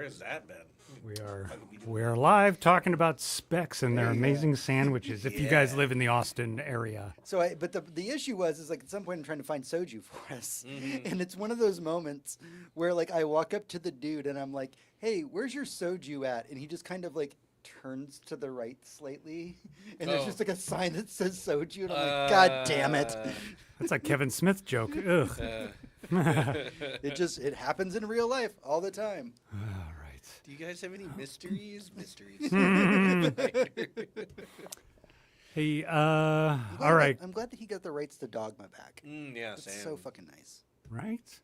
has that been? We are live talking about Specs and their amazing sandwiches. If you guys live in the Austin area, But the issue is like at some point I'm trying to find soju for us, and it's one of those moments where like I walk up to the dude and I'm like, "Hey, where's your soju at?" And he just kind of like turns to the right slightly, and there's just like a sign that says soju, and I'm like, "God damn it!" that's a Kevin Smith joke. Ugh. It happens in real life all the time. All right. Do you guys have any mysteries? Hey, all right. I'm glad that he got the rights to Dogma back. Yeah, It's same. so fucking nice. Right?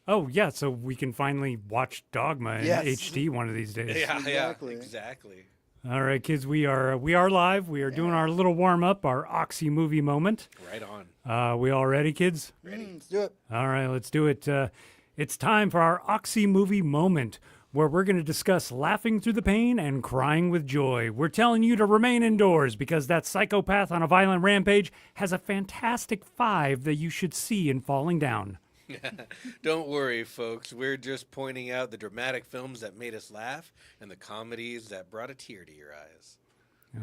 Oh, yeah, so we can finally watch Dogma in HD one of these days. Exactly. All right, kids, we are live. We are doing our little warm-up, our Oxy movie moment. Right on. We all ready, kids? Ready. Let's do it. All right, let's do it. It's time for our Oxy movie moment, where we're going to discuss laughing through the pain and crying with joy. We're telling you to remain indoors because that psychopath on a violent rampage has a fantastic 5 that you should see in falling down. Don't worry, folks. We're just pointing out the dramatic films that made us laugh and the comedies that brought a tear to your eyes.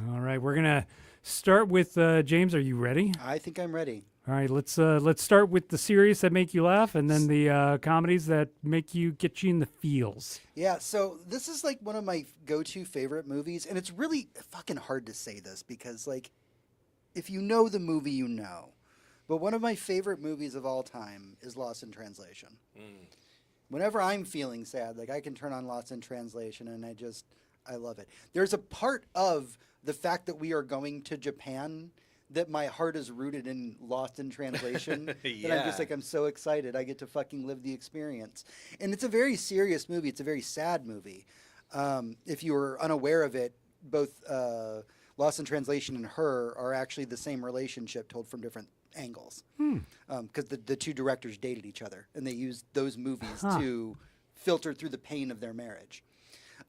All right, we're going to start with James. Are you ready? I think I'm ready. All right, let's start with the series that make you laugh, and then the comedies that get you in the feels. Yeah, so this is like one of my go-to favorite movies, and it's really fucking hard to say this because like, if you know the movie, you know. But one of my favorite movies of all time is Lost in Translation. Whenever I'm feeling sad, like I can turn on Lost in Translation, and I love it. There's a part of the fact that we are going to Japan that my heart is rooted in Lost in Translation. That I'm just like, I'm so excited. I get to fucking live the experience. And it's a very serious movie. It's a very sad movie. If you were unaware of it, both Lost in Translation and Her are actually the same relationship told from different angles. Because the two directors dated each other, and they used those movies to filter through the pain of their marriage.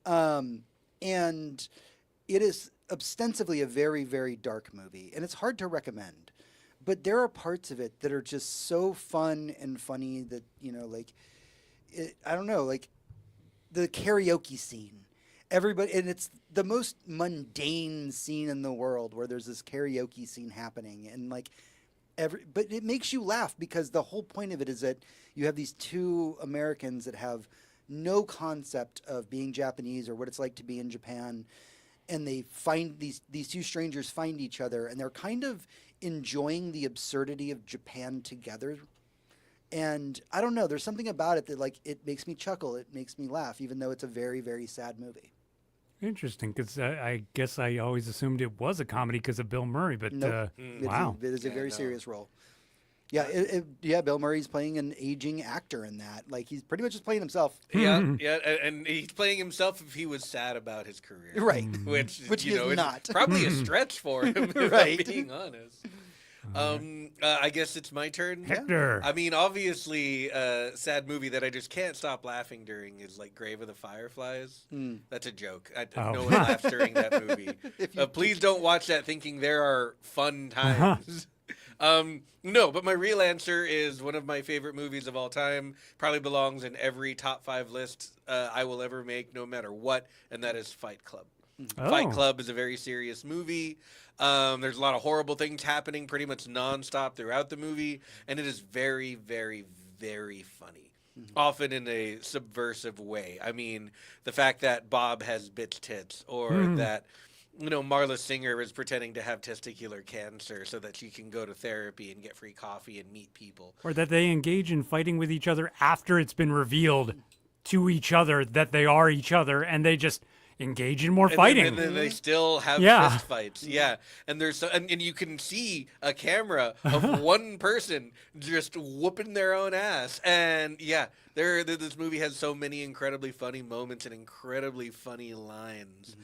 And it is ostensibly a very, very dark movie, and it's hard to recommend. But there are parts of it that are just so fun and funny that, I don't know, like the karaoke scene. Everybody, and it's the most mundane scene in the world where there's this karaoke scene happening, and like but it makes you laugh because the whole point of it is that you have these two Americans that have no concept of being Japanese or what it's like to be in Japan. And they find these two strangers find each other, and they're kind of enjoying the absurdity of Japan together. And I don't know, there's something about it that like it makes me chuckle, it makes me laugh, even though it's a very, very sad movie. Interesting, because I guess I always assumed it was a comedy because of Bill Murray, but nope. Wow, it is a very serious role. Yeah, Bill Murray's playing an aging actor in that. Like, he's pretty much just playing himself. Yeah, and he's playing himself if he was sad about his career. Right. Which he is not. Probably a stretch for him, if I'm being honest. I guess it's my turn. Hector. I mean, obviously, a sad movie that I just can't stop laughing during is like Grave of the Fireflies. That's a joke. No one laughs during that movie. Please don't watch that thinking there are fun times. No, but my real answer is one of my favorite movies of all time. Probably belongs in every top 5 list I will ever make, no matter what, and that is Fight Club. Fight Club is a very serious movie. There's a lot of horrible things happening pretty much nonstop throughout the movie, and it is very, very, very funny. Often in a subversive way. I mean, the fact that Bob has bitch tits, or that Marla Singer is pretending to have testicular cancer so that she can go to therapy and get free coffee and meet people. Or that they engage in fighting with each other after it's been revealed to each other that they are each other, and they just engage in more fighting. And then they still have fist fights. Yeah. And there's and you can see a camera of one person just whooping their own ass. And yeah, this movie has so many incredibly funny moments and incredibly funny lines.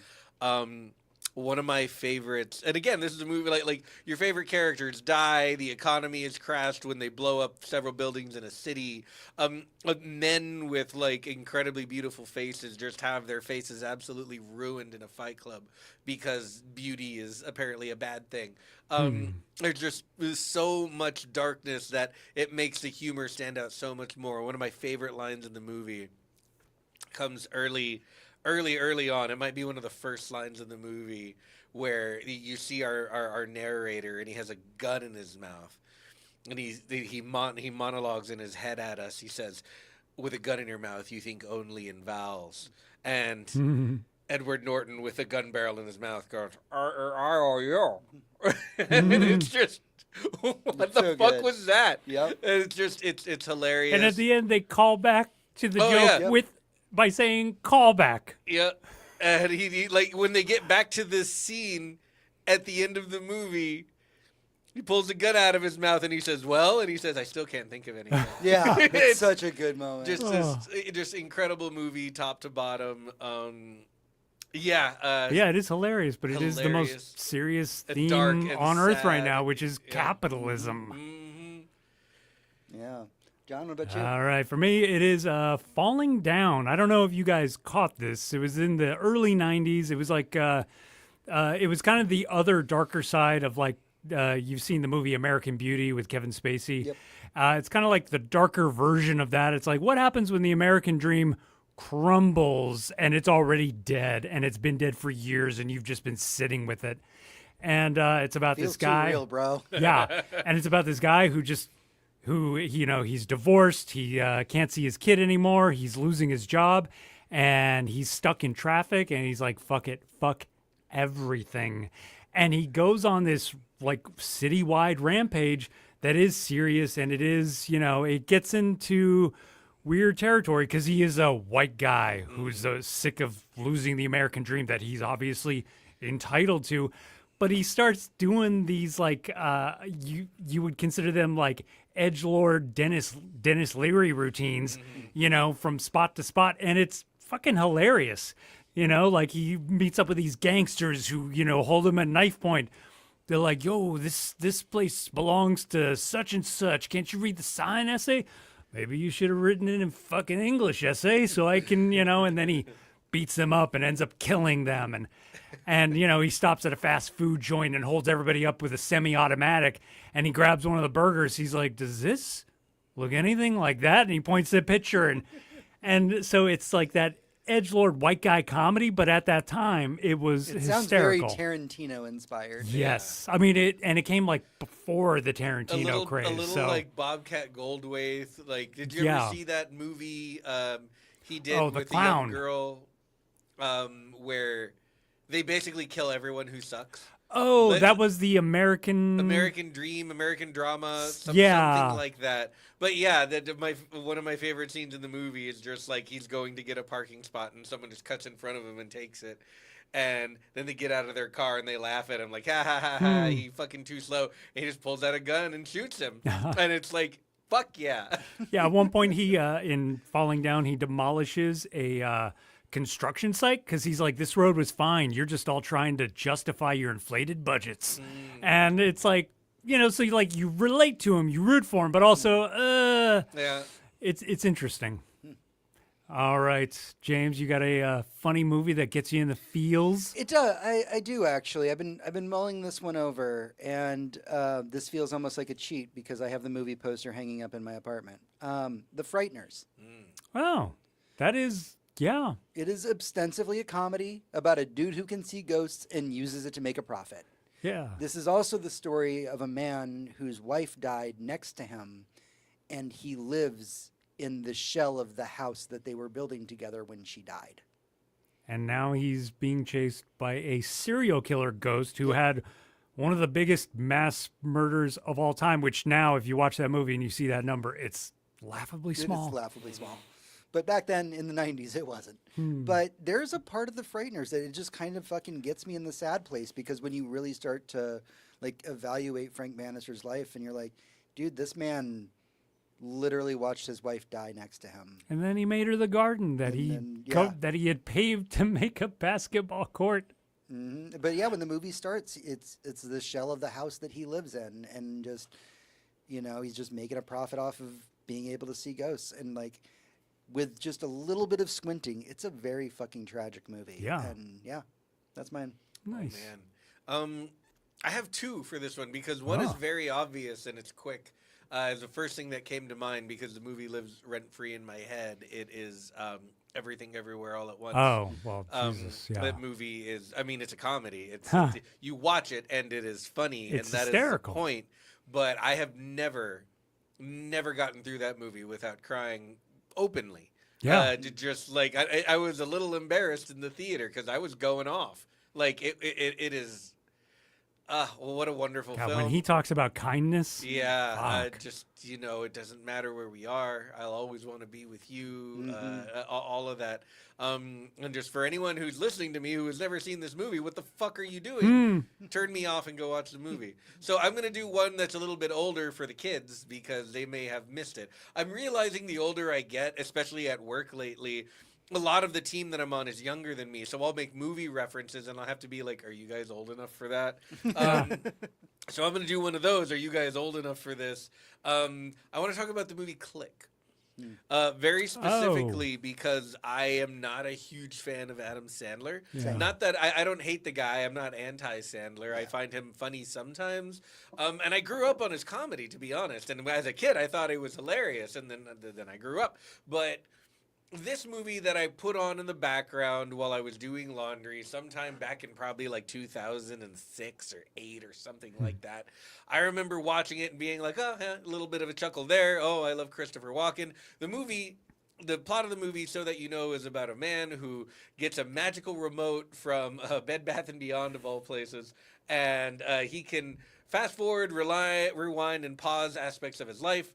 One of my favorites, and again, this is a movie like your favorite characters die, the economy is crashed when they blow up several buildings in a city. Men with like incredibly beautiful faces just have their faces absolutely ruined in a fight club because beauty is apparently a bad thing. There's so much darkness that it makes the humor stand out so much more. One of my favorite lines in the movie comes early on. It might be one of the first lines in the movie where you see our narrator, and he has a gun in his mouth, and he monologues in his head at us. He says, "With a gun in your mouth, you think only in vowels." And Edward Norton, with a gun barrel in his mouth, goes, "R-R-I-O-U." And it's just, what It's the so fuck good. was that? Yep. And it's just, it's hilarious. And at the end, they call back to the Oh, joke yeah. by saying callback. Yeah. And he like, when they get back to this scene at the end of the movie, he pulls a gun out of his mouth and he says, "Well," and he says, "I still can't think of anything." Yeah, it's It's such a good moment. just just incredible movie, top to bottom. Yeah, Yeah, it is hilarious, but it is the hilarious. most serious And theme dark and on Earth right sad. now, which is Yeah. capitalism. Yeah. John, what about you? All right, for me, it is Falling Down. I don't know if you guys caught this. It was in the early 90s. It was like, it was kind of the other darker side of like, you've seen the movie American Beauty with Kevin Spacey. Yep. It's kind of like the darker version of that. It's like, what happens when the American dream crumbles and it's already dead and it's been dead for years and you've just been sitting with it? And it's about Feels this guy. too real, bro. Yeah, and it's about this guy who he's divorced. He can't see his kid anymore. He's losing his job, and he's stuck in traffic. And he's like, "Fuck it, fuck everything," and he goes on this like citywide rampage that is serious, and it is it gets into weird territory because he is a white guy who's sick of losing the American dream that he's obviously entitled to. But he starts doing these like you would consider them like edgelord Dennis Leary routines, from spot to spot, and it's fucking hilarious. Like he meets up with these gangsters who hold him at knife point. They're like, "Yo, this place belongs to such and such. Can't you read the sign, essay? Maybe you should have written it in fucking English, essay, so I can And then he beats them up and ends up killing them, and he stops at a fast food joint and holds everybody up with a semi-automatic, and he grabs one of the burgers. He's like, "Does this look anything like that?" And he points to the picture, and so it's like that edgelord white guy comedy, but at that time it was It sounds very hysterical. Tarantino inspired. Yes, I mean it came like before the a Tarantino little, craze. so like Bobcat Goldthwait. Like, did you Yeah. ever see that movie he did Oh, the with clown. the young girl, where they basically kill everyone who sucks? Oh, Let- that was the American. American Dream, American drama, Yeah. something like that. But yeah, one of my favorite scenes in the movie is just like he's going to get a parking spot and someone just cuts in front of him and takes it. And then they get out of their car and they laugh at him like, "Ha ha ha ha, he fucking too slow." And he just pulls out a gun and shoots him. And it's like, fuck yeah. Yeah, at one point he in Falling Down he demolishes a construction site because he's like, "This road was fine. You're just all trying to justify your inflated budgets." And it's like, so you relate to him, you root for him, but also Yeah. it's interesting. All right, James, you got a funny movie that gets you in the feels? It does. I do actually. I've been mulling this one over, and this feels almost like a cheat because I have the movie poster hanging up in my apartment. The Frighteners. Oh, that is, yeah. It is ostensibly a comedy about a dude who can see ghosts and uses it to make a profit. Yeah. This is also the story of a man whose wife died next to him, and he lives in the shell of the house that they were building together when she died. And now he's being chased by a serial killer ghost who had one of the biggest mass murders of all time, which now, if you watch that movie and you see that number, it's laughably small. It is laughably small. But back then in the 90s, it wasn't. But there's a part of the Frighteners that it just kind of fucking gets me in the sad place because when you really start to like evaluate Frank Bannister's life and you're like, dude, this man literally watched his wife die next to him. And then he made her the garden that that he had paved to make a basketball court. But yeah, when the movie starts, it's the shell of the house that he lives in, and just he's just making a profit off of being able to see ghosts, and like with just a little bit of squinting, it's a very fucking tragic movie. Yeah. And yeah, that's mine. Nice. Man. I have two for this one because one is very obvious and it's quick. the first thing that came to mind because the movie lives rent free in my head. It is Everything Everywhere All at Once. Oh, well, Jesus, yeah. That movie is, I mean, it's a comedy. Huh. You watch it and it is funny, It's and that hysterical. is the point. But I have never gotten through that movie without crying openly. Yeah. Just like I was a little embarrassed in the theater because I was going off. Like it is. Well, what a wonderful God, film. when he talks about kindness, Yeah, fuck. just it doesn't matter where we are. I'll always want to be with you. All of that. And just for anyone who's listening to me who has never seen this movie, what the fuck are you doing? Turn me off and go watch the movie. So I'm gonna do one that's a little bit older for the kids because they may have missed it. I'm realizing the older I get, especially at work lately, a lot of the team that I'm on is younger than me, so I'll make movie references, and I'll have to be like, "Are you guys old enough for that?" So I'm going to do one of those. Are you guys old enough for this? I want to talk about the movie Click. Very specifically because I am not a huge fan of Adam Sandler. Yeah. Not that I don't hate the guy. I'm not anti-Sandler. I find him funny sometimes. And I grew up on his comedy, to be honest. And as a kid, I thought it was hilarious. And then I grew up. But this movie that I put on in the background while I was doing laundry sometime back in probably like 2006 or 8 or something like that. I remember watching it and being like, oh, yeah, a little bit of a chuckle there. Oh, I love Christopher Walken. The plot of the movie, so that you know, is about a man who gets a magical remote from Bed Bath & Beyond, of all places, and he can fast forward, rewind, and pause aspects of his life.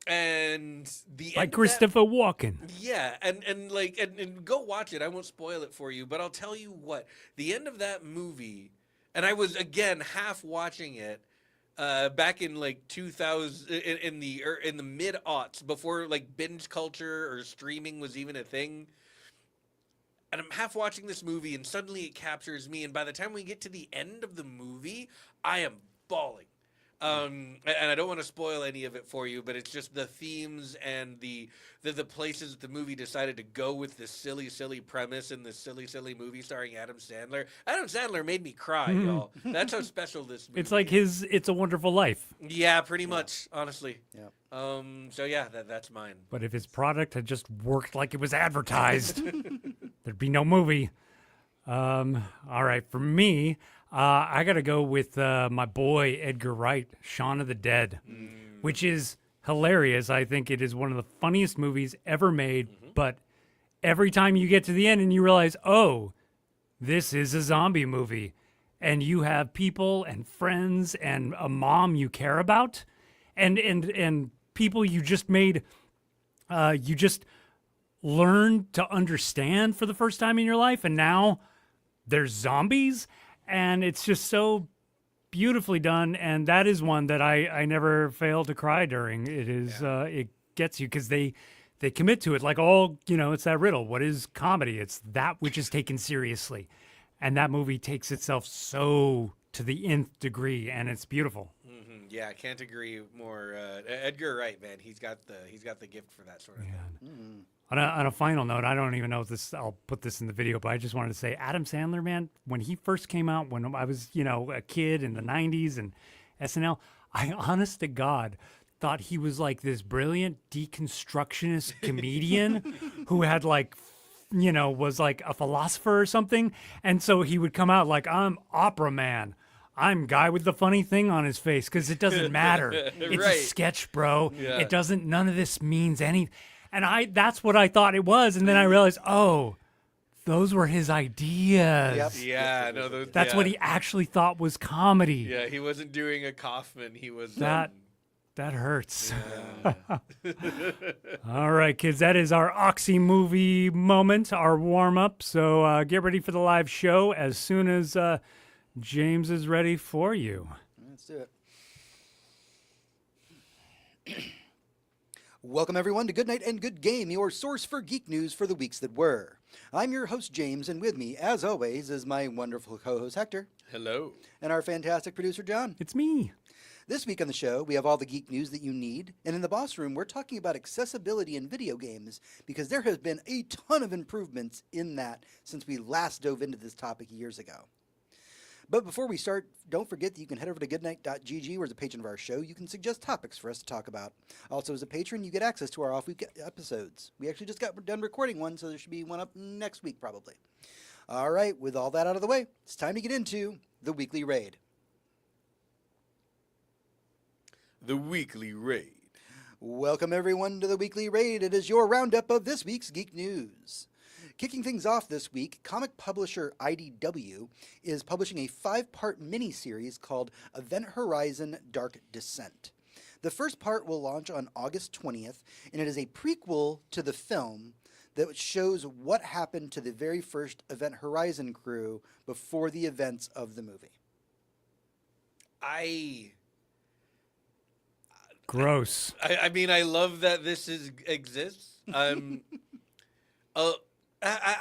And like Christopher Walken. Yeah, and go watch it. I won't spoil it for you, but I'll tell you what. The end of that movie, and I was again half watching it back in like 2000 in the mid aughts, before like binge culture or streaming was even a thing. And I'm half watching this movie, and suddenly it captures me. And by the time we get to the end of the movie, I am bawling. And I don't want to spoil any of it for you, but it's just the themes and the places that the movie decided to go with this silly premise and this silly movie starring Adam Sandler. Adam Sandler made me cry, y'all. That's how special this movie It's like is. his It's a Wonderful Life. Yeah, pretty much, honestly. Yeah. So yeah, that's mine. But if his product had just worked like it was advertised, there'd be no movie. All right, for me, I got to go with my boy Edgar Wright, Shaun of the Dead, which is hilarious. I think it is one of the funniest movies ever made. But every time you get to the end and you realize, oh, this is a zombie movie, and you have people and friends and a mom you care about, and people you just made, you just learned to understand for the first time in your life, and now there's zombies. And it's just so beautifully done, and that is one that I never fail to cry during. It is it gets you because they commit to it, like all, it's that riddle. What is comedy? It's that which is taken seriously, and that movie takes itself so to the nth degree, and it's beautiful. Yeah, I can't agree more. Edgar Wright, man, he's got the gift for that sort of thing. On a final note, I don't even know if I'll put this in the video, but I just wanted to say Adam Sandler, man, when he first came out, when I was, a kid in the 90s and SNL, I honest to God thought he was like this brilliant deconstructionist comedian who had was like a philosopher or something. And so he would come out like, I'm opera man. I'm guy with the funny thing on his face, because it doesn't matter. It's Right. a sketch, bro. Yeah. None of this means anything. And that's what I thought it was. And then I realized, oh, those were his ideas. Yep. Yeah, no, That's what he actually thought was comedy. Yeah, he wasn't doing a Kaufman. He was That hurts. All right, kids, that is our Oxy movie moment, our warm up. So get ready for the live show as soon as James is ready for you. Let's do it. Welcome, everyone, to Good Night and Good Game, your source for geek news for the weeks that were. I'm your host, James, and with me, as always, is my wonderful co-host, Hector. Hello. And our fantastic producer, John. It's me. This week on the show, we have all the geek news that you need. And in the boss room, we're talking about accessibility in video games, because there has been a ton of improvements in that since we last dove into this topic years ago. But before we start, don't forget that you can head over to goodnight.gg, where as a patron of our show, you can suggest topics for us to talk about. Also, as a patron, you get access to our off-week episodes. We actually just got done recording one, so there should be one up next week, probably. All right, with all that out of the way, it's time to get into the Weekly Raid. The Weekly Raid. Welcome, everyone, to the Weekly Raid. It is your roundup of this week's geek news. Kicking things off this week, comic publisher IDW is publishing a 5-part miniseries called Event Horizon Dark Descent. The first part will launch on August 20th, and it is a prequel to the film that shows what happened to the very first Event Horizon crew before the events of the movie. Gross. I mean, I love that this exists. I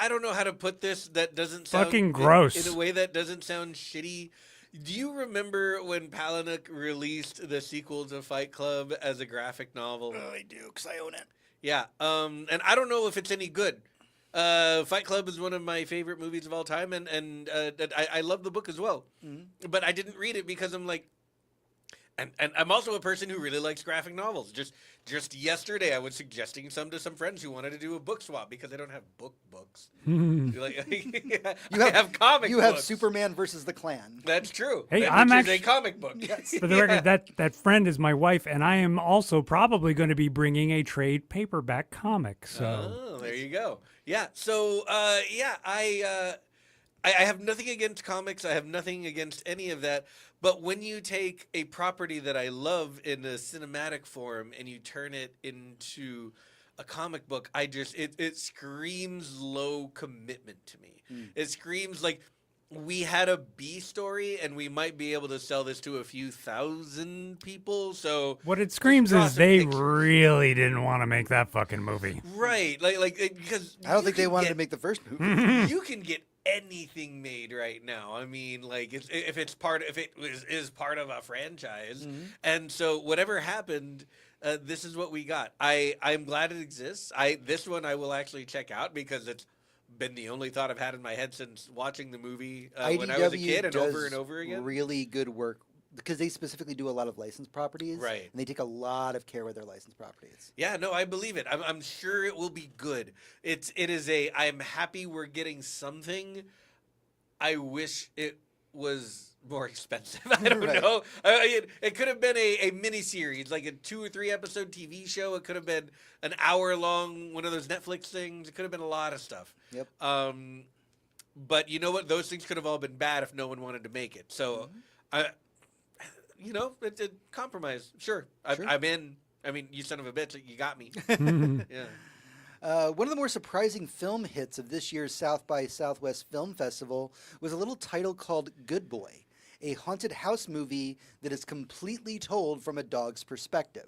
don't know how to put this that doesn't sound Fucking gross. in a way that doesn't sound shitty. Do you remember when Palahniuk released the sequel to Fight Club as a graphic novel? Oh, I do, because I own it. Yeah, and I don't know if it's any good. Fight Club is one of my favorite movies of all time, and I love the book as well. Mm-hmm. But I didn't read it because I'm like, and I'm also a person who really likes graphic novels. Just yesterday, I was suggesting some to some friends who wanted to do a book swap because I don't have books. I have comic books. You have Superman versus the Klan. That's true. Hey, which I'm is actually a comic book. Yes. For the record, that friend is my wife, and I am also probably going to be bringing a trade paperback comic. So Oh, there you go. Yeah. So, I have nothing against comics. I have nothing against any of that. But when you take a property that I love in a cinematic form and you turn it into a comic book, it screams low commitment to me. It screams like we had a B story and we might be able to sell this to a few thousand people. So what it screams is they really didn't want to make that fucking movie. Right. Because I don't think they wanted to make the first movie. You can get anything made right now. I mean, like if it is part of a franchise, and so whatever happened, this is what we got. I'm glad it exists. This one I will actually check out because it's been the only thought I've had in my head since watching the movie when I was a kid and over again. Really good work. Because they specifically do a lot of licensed properties, right? And they take a lot of care with their licensed properties. Yeah, no, I believe it. I'm sure it will be good. I'm happy we're getting something. I wish it was more expensive. I don't know. It could have been a miniseries, like a 2 or 3 episode TV show. It could have been an hour long, one of those Netflix things. It could have been a lot of stuff. Yep. But you know what? Those things could have all been bad if no one wanted to make it. So, it's a compromise. Sure. I'm in. I mean, you son of a bitch, you got me. Yeah. One of the more surprising film hits of this year's South by Southwest Film Festival was a little title called Good Boy, a haunted house movie that is completely told from a dog's perspective.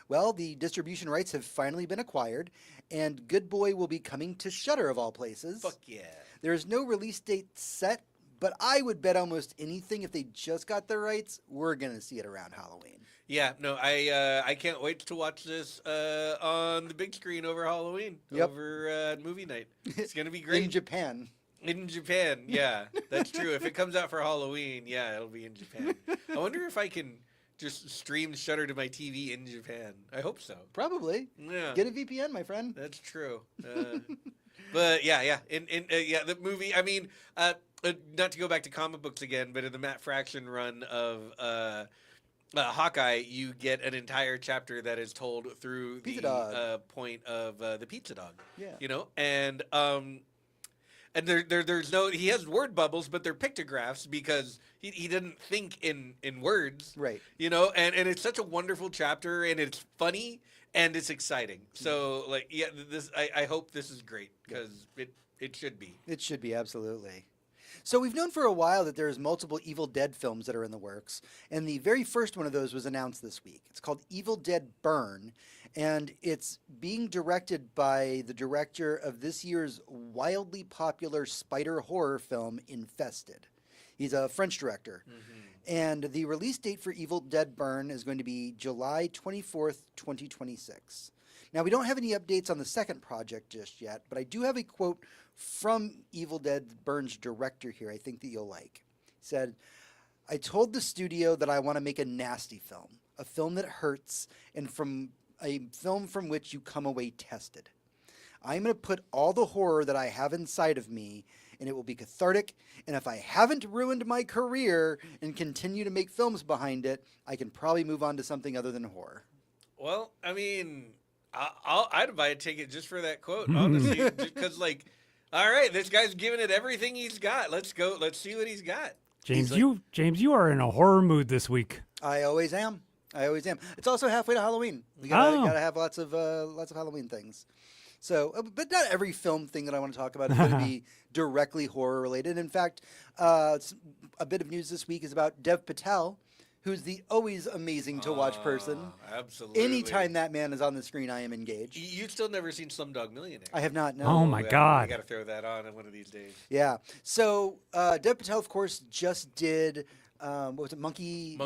Well, the distribution rights have finally been acquired, and Good Boy will be coming to Shudder of all places. Fuck yeah. There is no release date set, but I would bet almost anything if they just got the rights, we're going to see it around Halloween. Yeah, no, I can't wait to watch this on the big screen over Halloween, over movie night. It's going to be great. In Japan. In Japan, yeah, that's true. If it comes out for Halloween, yeah, it'll be in Japan. I wonder if I can just stream Shudder to my TV in Japan. I hope so. Probably. Yeah. Get a VPN, my friend. That's true. But yeah, the movie. I mean, not to go back to comic books again, but in the Matt Fraction run of Hawkeye, you get an entire chapter that is told through the point of the pizza dog. Yeah. And there's no. He has word bubbles, but they're pictographs because he didn't think in words. Right. And it's such a wonderful chapter, and it's funny. And it's exciting. So, I hope this is great because it should be. It should be, absolutely. So we've known for a while that there's multiple Evil Dead films that are in the works, and the very first one of those was announced this week. It's called Evil Dead Burn, and it's being directed by the director of this year's wildly popular spider horror film, Infested. He's a French director. Mm-hmm. And the release date for Evil Dead Burn is going to be July 24th, 2026. Now, we don't have any updates on the second project just yet, but I do have a quote from Evil Dead Burn's director here I think that you'll like. said, I told the studio that I want to make a nasty film, a film that hurts, and from a film from which you come away tested. I'm going to put all the horror that I have inside of me, and it will be cathartic. And if I haven't ruined my career and continue to make films behind it, I can probably move on to something other than horror. Well, I mean, I'd buy a ticket just for that quote, honestly, because like, all right, this guy's giving it everything he's got. Let's go. Let's see what he's got. James, you are in a horror mood this week. I always am. It's also halfway to Halloween. We gotta have lots of Halloween things. So, but not every film thing that I want to talk about is going to be directly horror related. In fact, a bit of news this week is about Dev Patel, who's the always amazing to watch person. Absolutely. Anytime that man is on the screen, I am engaged. You've still never seen Slumdog Millionaire. I have not. No. Oh my God! You got to throw that on one of these days. Yeah. So Dev Patel, of course, just did. What was it? Monkey.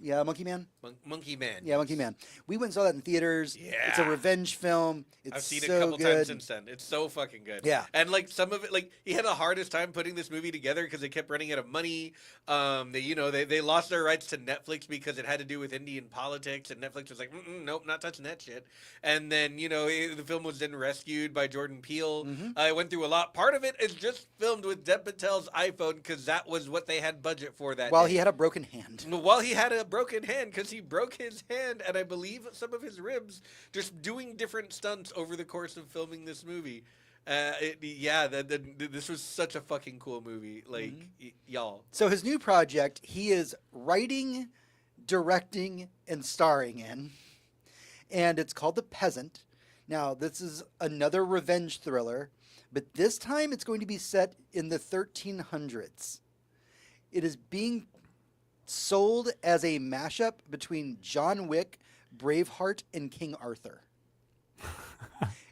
Yeah, Monkey Man. Monkey Man. Yeah, Monkey Man. We went and saw that in theaters. Yeah. It's a revenge film. I've seen so it a couple good. times since then. It's so fucking good. Yeah. And like some of it, like he had the hardest time putting this movie together because they kept running out of money. They lost their rights to Netflix because it had to do with Indian politics, and Netflix was like, nope, not touching that shit. And then the film was then rescued by Jordan Peele. It went through a lot. Part of it is just filmed with Dev Patel's iPhone because that was what they had budget for that. While day. he had a broken hand. While he had a broken hand, because he broke his hand and I believe some of his ribs, just doing different stunts over the course of filming this movie. This was such a fucking cool movie. Like, y'all. So his new project, he is writing, directing, and starring in, and it's called The Peasant. Now, this is another revenge thriller, but this time it's going to be set in the 1300s. It is being sold as a mashup between John Wick, Braveheart, and King Arthur.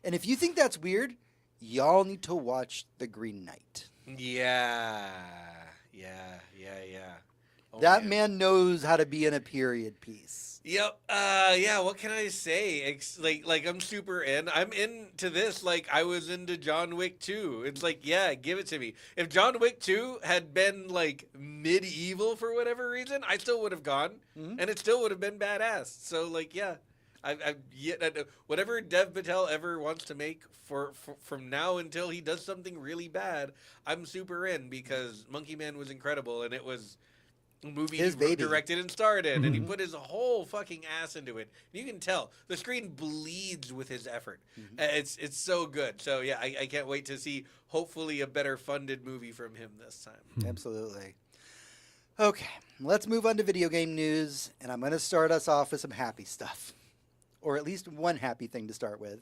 And if you think that's weird, y'all need to watch The Green Knight. Yeah. Oh, that man knows how to be in a period piece. Yep. What can I say? Like I'm super in. I'm into this like I was into John Wick 2. It's like, yeah, give it to me. If John Wick 2 had been like medieval for whatever reason, I still would have gone, and it still would have been badass. So like, yeah. Whatever Dev Patel ever wants to make from now until he does something really bad, I'm super in because Monkey Man was incredible and it was a movie he directed and starred in, and he put his whole fucking ass into it. You can tell the screen bleeds with his effort. It's so good. So yeah, I can't wait to see hopefully a better funded movie from him this time. Absolutely. Okay, let's move on to video game news, and I'm going to start us off with some happy stuff. Or at least one happy thing to start with.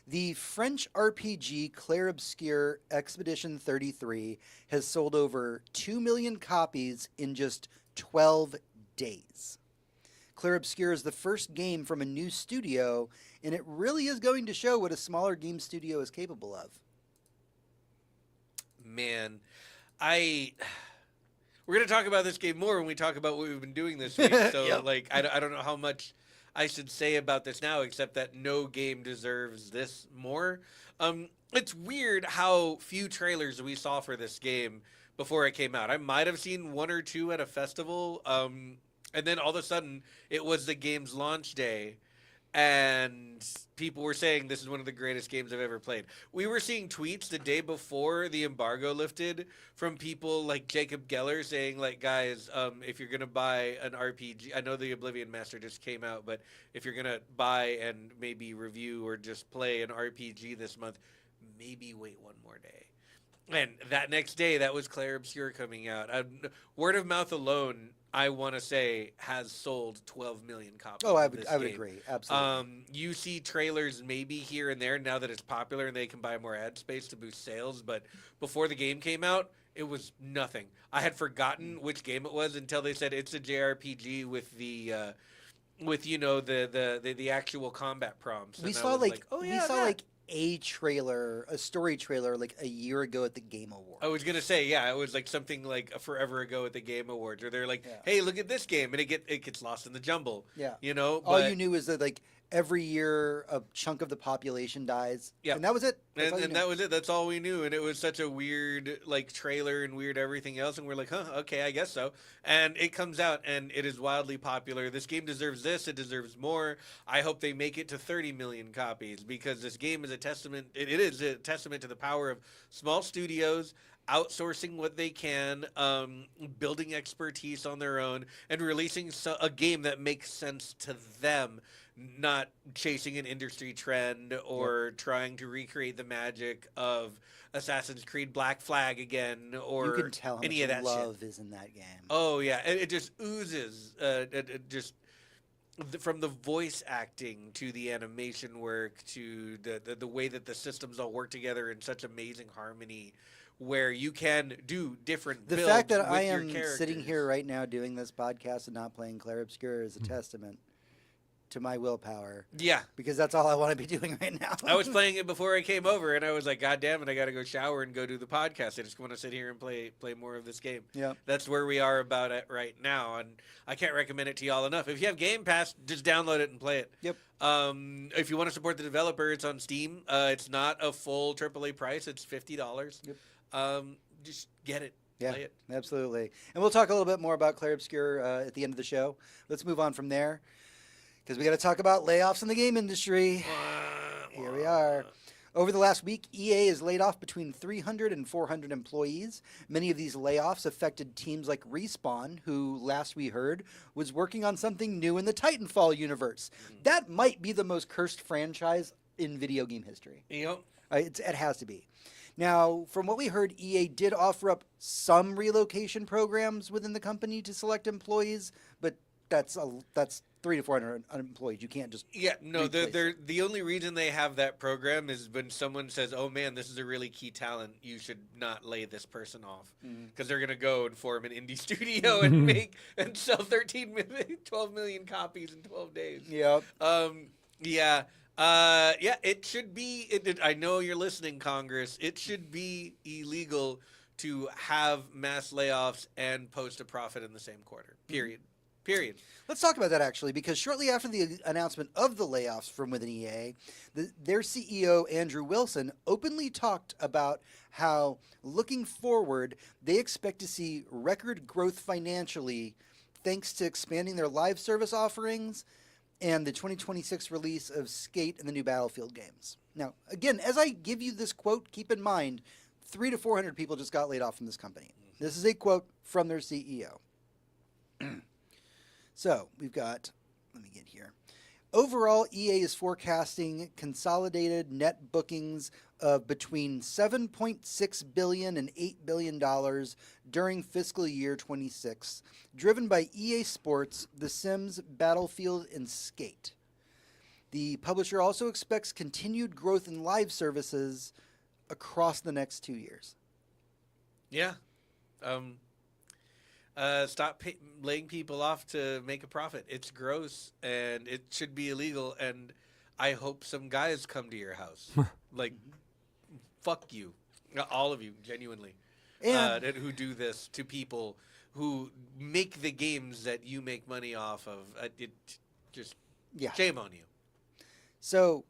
The French RPG Clair Obscur Expedition 33 has sold over 2 million copies in just 12 days. Clair Obscur is the first game from a new studio, and it really is going to show what a smaller game studio is capable of. Man, we're going to talk about this game more when we talk about what we've been doing this week. So, Yep. I don't know how much I should say about this now, except that no game deserves this more. It's weird how few trailers we saw for this game before it came out. I might have seen one or two at a festival, and then all of a sudden it was the game's launch day, and people were saying this is one of the greatest games I've ever played. We were seeing tweets the day before the embargo lifted from people like Jacob Geller saying, like, guys, if you're going to buy an RPG, I know the Oblivion Master just came out, but if you're going to buy and maybe review or just play an RPG this month, maybe wait one more day. And that next day, that was Clair Obscur coming out. Word of mouth alone, I want to say, has sold 12 million copies. Oh, I of would this game. agree. Absolutely. You see trailers maybe here and there now that it's popular and they can buy more ad space to boost sales. But before the game came out, it was nothing. I had forgotten which game it was until they said it's a JRPG with the actual combat prompts. We And I saw was like a story trailer like a year ago at the Game Awards. I was gonna say, yeah, it was like something like forever ago at the Game Awards, where they're like, "Hey, look at this game," and it gets lost in the jumble. Yeah, you know. All you knew is that like every year a chunk of the population dies. Yeah. And that was it. And that was it. That's all we knew. And it was such a weird, like, trailer and weird everything else. And we're like, huh, okay, I guess so. And it comes out, and it is wildly popular. This game deserves this. It deserves more. I hope they make it to 30 million copies, because this game is a testament. It is a testament to the power of small studios outsourcing what they can, building expertise on their own, and releasing a game that makes sense to them, not chasing an industry trend or trying to recreate the magic of Assassin's Creed Black Flag again, or you can tell how any much of that love shit. is in that game. Oh yeah, it just oozes. It just from the voice acting to the animation work to the way that the systems all work together in such amazing harmony, where you can do different The builds fact that with I your am characters. sitting here right now doing this podcast and not playing Clair Obscur is a testament to my willpower. Yeah. Because that's all I want to be doing right now. I was playing it before I came over, and I was like, God damn it, I got to go shower and go do the podcast. I just want to sit here and play more of this game. Yeah. That's where we are about it right now, and I can't recommend it to y'all enough. If you have Game Pass, just download it and play it. Yep. If you want to support the developer, it's on Steam. It's not a full AAA price. It's $50. Yep. Just get it. Yeah, Play it. absolutely. And we'll talk a little bit more about Clair Obscur at the end of the show. Let's move on from there, because we got to talk about layoffs in the game industry. Here we are. Over the last week, EA has laid off between 300 and 400 employees. Many of these layoffs affected teams like Respawn, who, last we heard, was working on something new in the Titanfall universe. That might be the most cursed franchise in video game history. Yep. It has to be. Now, from what we heard, EA did offer up some relocation programs within the company to select employees, but that's 300 to 400 employees. You can't just the only reason they have that program is when someone says, "Oh man, this is a really key talent. You should not lay this person off," because they're gonna go and form an indie studio and make and sell 12 million copies in 12 days. Yep. It should be. I know you're listening, Congress. It should be illegal to have mass layoffs and post a profit in the same quarter. Period. Let's talk about that, actually, because shortly after the announcement of the layoffs from within EA, their CEO, Andrew Wilson, openly talked about how, looking forward, they expect to see record growth financially thanks to expanding their live service offerings and the 2026 release of Skate and the new Battlefield games. Now, again, as I give you this quote, keep in mind, 300 to 400 people just got laid off from this company. This is a quote from their CEO. So, we've got, let me get here. Overall, EA is forecasting consolidated net bookings of between $7.6 billion and $8 billion during fiscal year 26, driven by EA Sports, The Sims, Battlefield, and Skate. The publisher also expects continued growth in live services across the next 2 years. Yeah. Stop laying people off to make a profit. It's gross, and it should be illegal, and I hope some guys come to your house. Like, fuck you. All of you, genuinely. And who do this to people who make the games that you make money off of. Shame on you. So,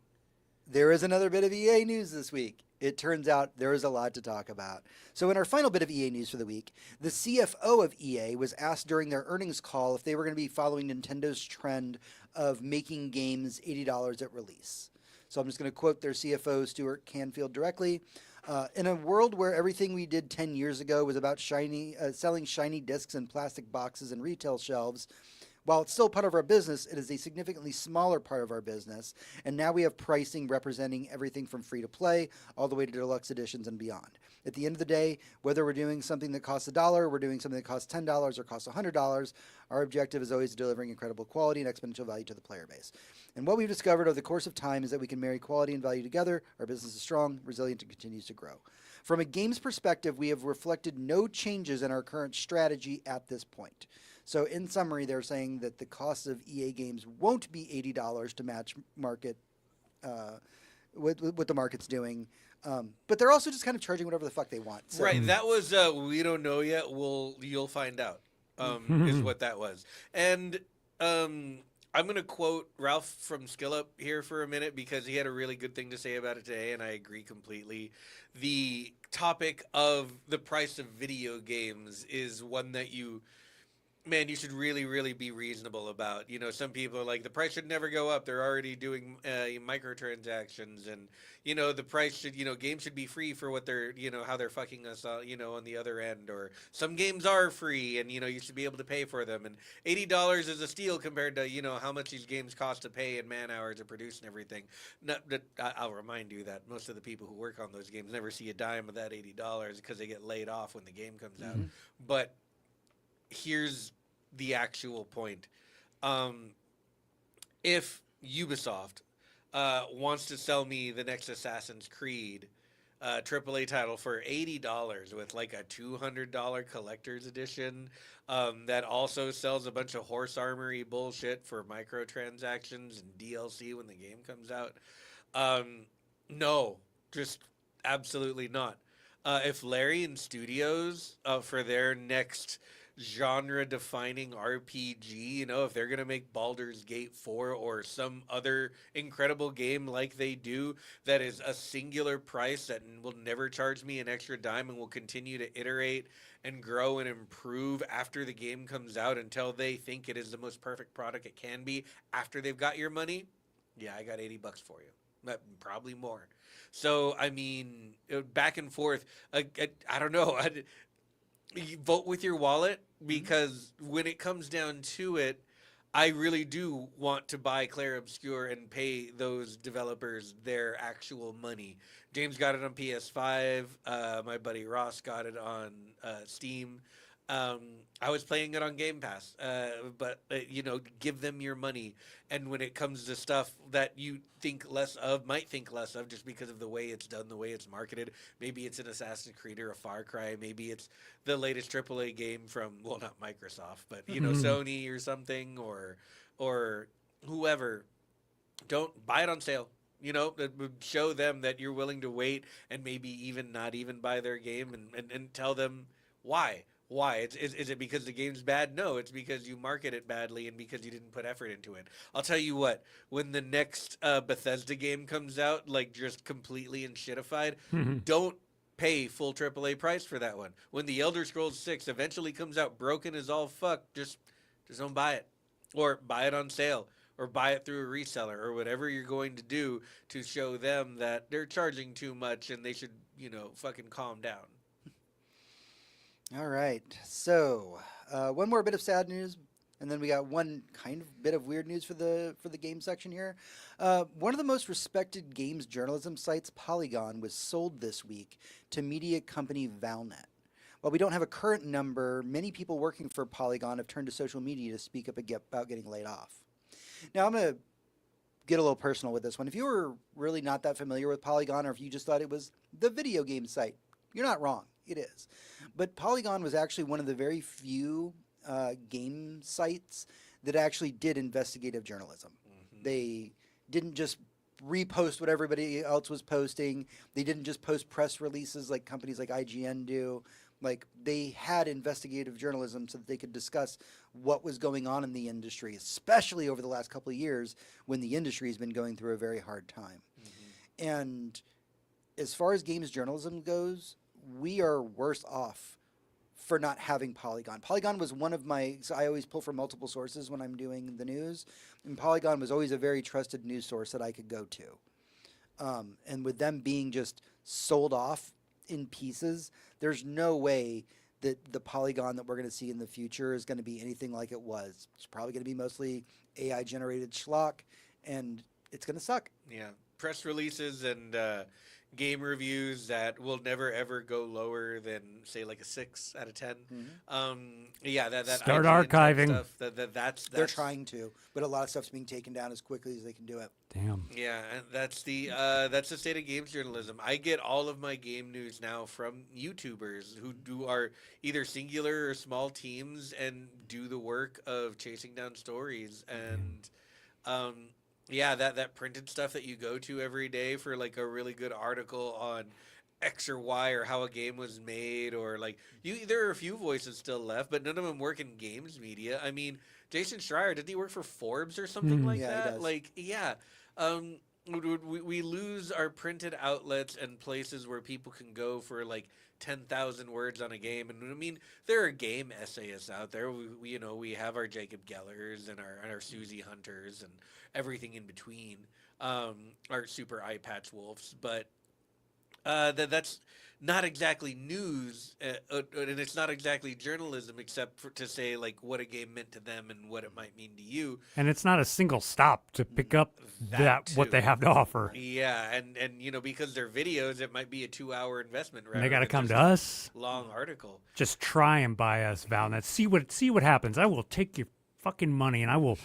there is another bit of EA news this week. It turns out there is a lot to talk about. So in our final bit of EA news for the week, the CFO of EA was asked during their earnings call if they were going to be following Nintendo's trend of making games $80 at release. So I'm just going to quote their CFO, Stuart Canfield, directly. In a world where everything we did 10 years ago was about selling shiny discs in plastic boxes and retail shelves, while it's still part of our business, it is a significantly smaller part of our business, and now we have pricing representing everything from free-to-play all the way to deluxe editions and beyond. At the end of the day, whether we're doing something that costs $1, we're doing something that costs $10, or costs $100, our objective is always delivering incredible quality and exponential value to the player base. And what we've discovered over the course of time is that we can marry quality and value together. Our business is strong, resilient, and continues to grow. From a games perspective, we have reflected no changes in our current strategy at this point. So in summary, they're saying that the cost of EA games won't be $80 to match market what the market's doing. But they're also just kind of charging whatever the fuck they want. So. Right. That was, we don't know yet. You'll find out, is what that was. And I'm going to quote Ralph from Skill Up here for a minute because he had a really good thing to say about it today, and I agree completely. The topic of the price of video games is one that you should really, really be reasonable about. You know, some people are like, the price should never go up. They're already doing microtransactions, and, you know, the price should, games should be free for what they're, how they're fucking us, on the other end. Or some games are free, and, you should be able to pay for them. And $80 is a steal compared to, how much these games cost to pay and man hours to produce and everything. I'll remind you that most of the people who work on those games never see a dime of that $80 because they get laid off when the game comes out. But here's the actual point. If Ubisoft wants to sell me the next Assassin's Creed AAA title for $80 with like a $200 collector's edition that also sells a bunch of horse armory bullshit for microtransactions and DLC when the game comes out, no, just absolutely not. If Larian Studios for their next genre-defining RPG, if they're going to make Baldur's Gate 4 or some other incredible game like they do that is a singular price that will never charge me an extra dime and will continue to iterate and grow and improve after the game comes out until they think it is the most perfect product it can be after they've got your money, yeah, I got $80 for you. Probably more. So, I mean, back and forth. I don't know. You vote with your wallet because when it comes down to it, I really do want to buy Clair Obscur and pay those developers their actual money. James got it on PS5. My buddy Ross got it on Steam. I was playing it on Game Pass, but give them your money. And when it comes to stuff that you might think less of, just because of the way it's done, the way it's marketed, maybe it's an Assassin's Creed or a Far Cry, maybe it's the latest AAA game from, well, not Microsoft, but Sony or something, or whoever. Don't buy it on sale. Show them that you're willing to wait and maybe even not even buy their game and tell them why. Why? Is it because the game's bad? No, it's because you market it badly and because you didn't put effort into it. I'll tell you what, when the next Bethesda game comes out, like just completely and shitified, don't pay full AAA price for that one. When the Elder Scrolls 6 eventually comes out broken as all fuck, just don't buy it. Or buy it on sale. Or buy it through a reseller or whatever you're going to do to show them that they're charging too much and they should, fucking calm down. All right. So, one more bit of sad news, and then we got one kind of bit of weird news for the game section here. One of the most respected games journalism sites, Polygon, was sold this week to media company Valnet. While we don't have a current number, many people working for Polygon have turned to social media to speak up about getting laid off. Now, I'm going to get a little personal with this one. If you were really not that familiar with Polygon, or if you just thought it was the video game site, you're not wrong. It is. But Polygon was actually one of the very few game sites that actually did investigative journalism. They didn't just repost what everybody else was posting. They didn't just post press releases like companies like IGN do. Like, they had investigative journalism so that they could discuss what was going on in the industry, especially over the last couple of years when the industry has been going through a very hard time. And as far as games journalism goes, we are worse off for not having Polygon. Polygon was one of so I always pull from multiple sources when I'm doing the news, and Polygon was always a very trusted news source that I could go to. And with them being just sold off in pieces, there's no way that the Polygon that we're going to see in the future is going to be anything like it was. It's probably going to be mostly AI-generated schlock, and it's going to suck. Yeah. Press releases and game reviews that will never ever go lower than say like a 6 out of 10. Yeah, that start IGN archiving stuff, that's they're trying to, but a lot of stuff's being taken down as quickly as they can do it. Damn. Yeah, and that's the state of games journalism. I get all of my game news now from YouTubers who are either singular or small teams and do the work of chasing down stories. And yeah, that printed stuff that you go to every day for like a really good article on X or Y or how a game was made, or like there are a few voices still left, but none of them work in games media. I mean, Jason Schreier, did he work for Forbes or something like Yeah, that? he does. Like, yeah. We lose our printed outlets and places where people can go for like 10,000 words on a game. And I mean, there are game essayists out there. We have our Jacob Gellers and our Susie Hunters and everything in between. Our super eye patch wolves, but that's not exactly news, and it's not exactly journalism, except to say like what a game meant to them and what it might mean to you. And it's not a single stop to pick up what they have to offer. Yeah, and because they're videos, it might be a 2-hour investment. And they got to come to a us. long article. Just try and buy us, Valnet. See what happens. I will take your fucking money and I will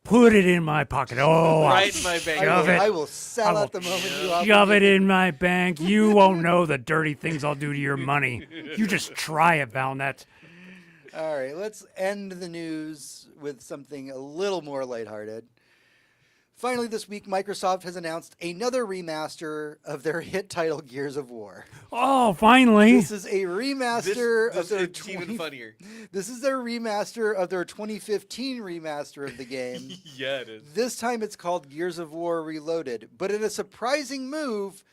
put it in my pocket. Oh, Right in my bank. I will sell out the moment you offer. Shove it in my bank. You won't know the dirty things I'll do to your money. You just try it, Valnet. All right, let's end the news with something a little more lighthearted. Finally, this week, Microsoft has announced another remaster of their hit title Gears of War. Oh, finally. This is a remaster of their it's even funnier. This is their remaster of their 2015 remaster of the game. Yeah, it is. This time it's called Gears of War Reloaded, but in a surprising move,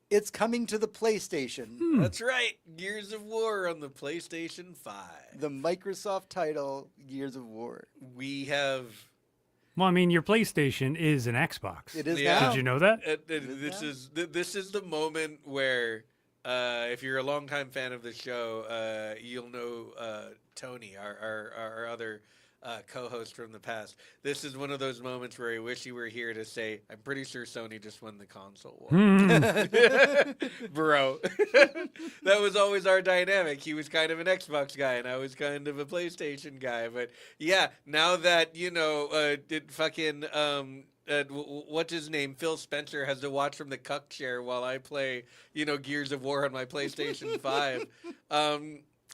it's coming to the PlayStation. That's right. Gears of War on the PlayStation 5. The Microsoft title Gears of War. We have... Well, I mean, your PlayStation is an Xbox. It is Yeah. now. Did you know that? This is the moment where, if you're a longtime fan of the show, you'll know Tony, our other co-host from the past. This is one of those moments where I wish you were here to say, "I'm pretty sure Sony just won the console war." Bro, that was always our dynamic. He was kind of an Xbox guy, and I was kind of a PlayStation guy. But yeah, now that what's his name? Phil Spencer has to watch from the cuck chair while I play, Gears of War on my PlayStation 5.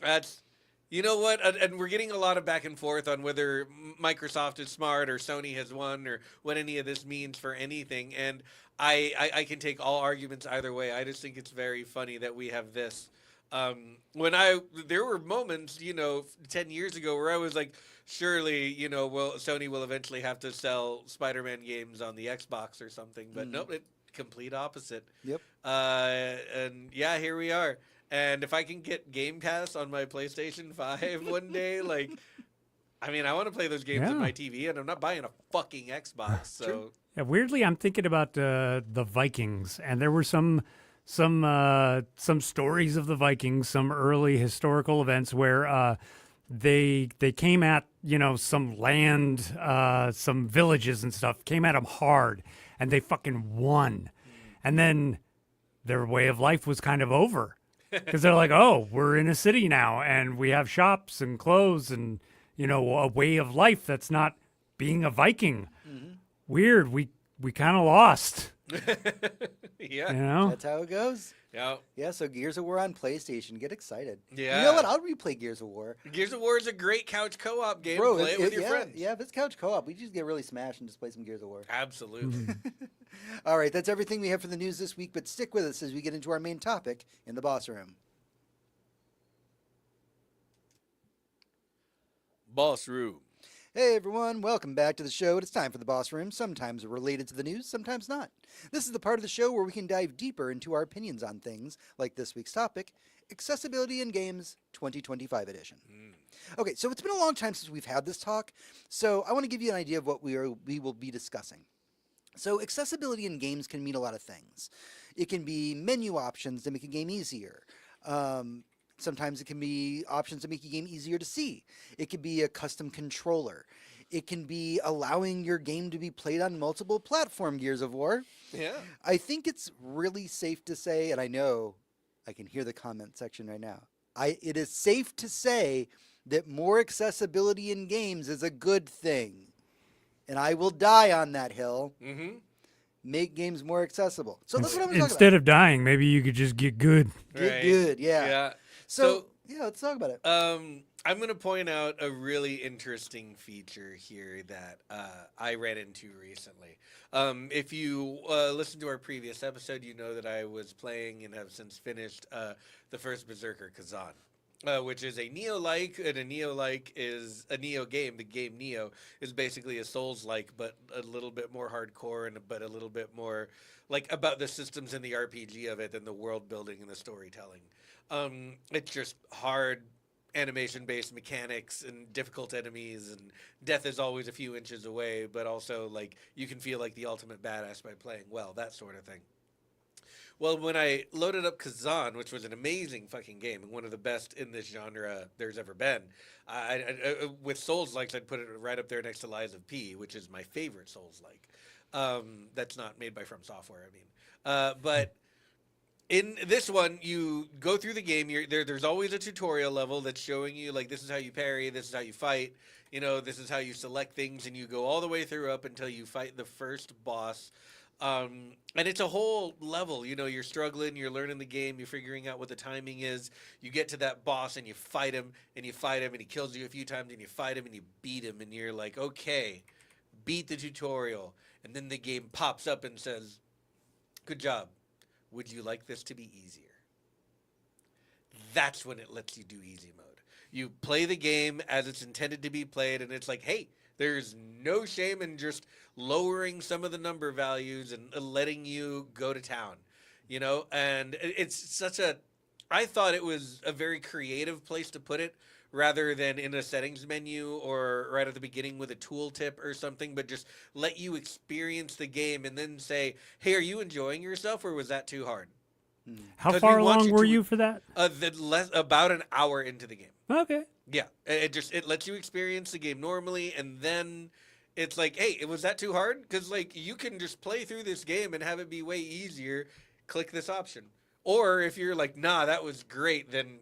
That's, you know what? And we're getting a lot of back and forth on whether Microsoft is smart or Sony has won or what any of this means for anything. And I can take all arguments either way. I just think it's very funny that we have this. There were moments, 10 years ago where I was like, surely, Sony will eventually have to sell Spider-Man games on the Xbox or something. But nope, complete opposite. Yep. And yeah, here we are. And if I can get Game Pass on my PlayStation 5 one day, I want to play those games on my TV, and I'm not buying a fucking Xbox. So yeah, weirdly, I'm thinking about the Vikings, and there were some stories of the Vikings, some early historical events where they came at some land, some villages and stuff, came at them hard, and they fucking won, and then their way of life was kind of over. Because they're like, oh, we're in a city now, and we have shops and clothes and, a way of life that's not being a Viking. Mm-hmm. Weird. We kind of lost. Yeah. That's how it goes. Yeah. Yeah, so Gears of War on PlayStation. Get excited. Yeah. You know what? I'll replay Gears of War. Gears of War is a great couch co-op game. Bro, play it with your friends. Yeah, if it's couch co-op, we just get really smashed and just play some Gears of War. Absolutely. All right, that's everything we have for the news this week, but stick with us as we get into our main topic in the boss room. Boss room. Hey everyone, welcome back to the show. It's time for the Boss Room, sometimes related to the news, sometimes not. This is the part of the show where we can dive deeper into our opinions on things, like this week's topic, Accessibility in Games 2025 edition. Okay, so it's been a long time since we've had this talk, so I want to give you an idea of what we will be discussing. So accessibility in games can mean a lot of things. It can be menu options to make a game easier. Sometimes it can be options to make a game easier to see. It could be a custom controller. It can be allowing your game to be played on multiple platform, Gears of War. Yeah. I think it's really safe to say, and I know I can hear the comment section right now. It is safe to say that more accessibility in games is a good thing. And I will die on that hill. Mm-hmm. Make games more accessible. So that's what I'm talking about. Instead of dying, maybe you could just get good. Get good, yeah. Yeah. So yeah, let's talk about it. I'm going to point out a really interesting feature here that I ran into recently. If you listen to our previous episode, you know that I was playing and have since finished the first Berserker Kazan. Which is a Neo-like, and a Neo-like is a Neo game. The game Neo is basically a Souls-like, but a little bit more hardcore, but a little bit more like about the systems and the RPG of it than the world building and the storytelling. It's just hard animation-based mechanics and difficult enemies, and death is always a few inches away, but also like you can feel like the ultimate badass by playing well, that sort of thing. Well, when I loaded up Kazan, which was an amazing fucking game and one of the best in this genre there's ever been, with Souls-likes, I'd put it right up there next to Lies of P, which is my favorite Souls-like. That's not made by From Software, I mean. But in this one, you go through the game. There's always a tutorial level that's showing you, like, this is how you parry, this is how you fight, this is how you select things, and you go all the way through up until you fight the first boss. And it's a whole level, you're struggling, you're learning the game, you're figuring out what the timing is. You get to that boss and you fight him, and he kills you a few times, and you fight him and you beat him, and you're like, okay, beat the tutorial. And then the game pops up and says, good job. Would you like this to be easier? That's when it lets you do easy mode. You play the game as it's intended to be played, and it's like, hey, there's no shame in just lowering some of the number values and letting you go to town, and it's I thought it was a very creative place to put it rather than in a settings menu or right at the beginning with a tooltip or something, but just let you experience the game and then say, hey, are you enjoying yourself or was that too hard? How far along were you for that? About an hour into the game. Okay. Yeah, it lets you experience the game normally, and then it's like, hey, was that too hard? Because like you can just play through this game and have it be way easier. Click this option, or if you're like, nah, that was great, then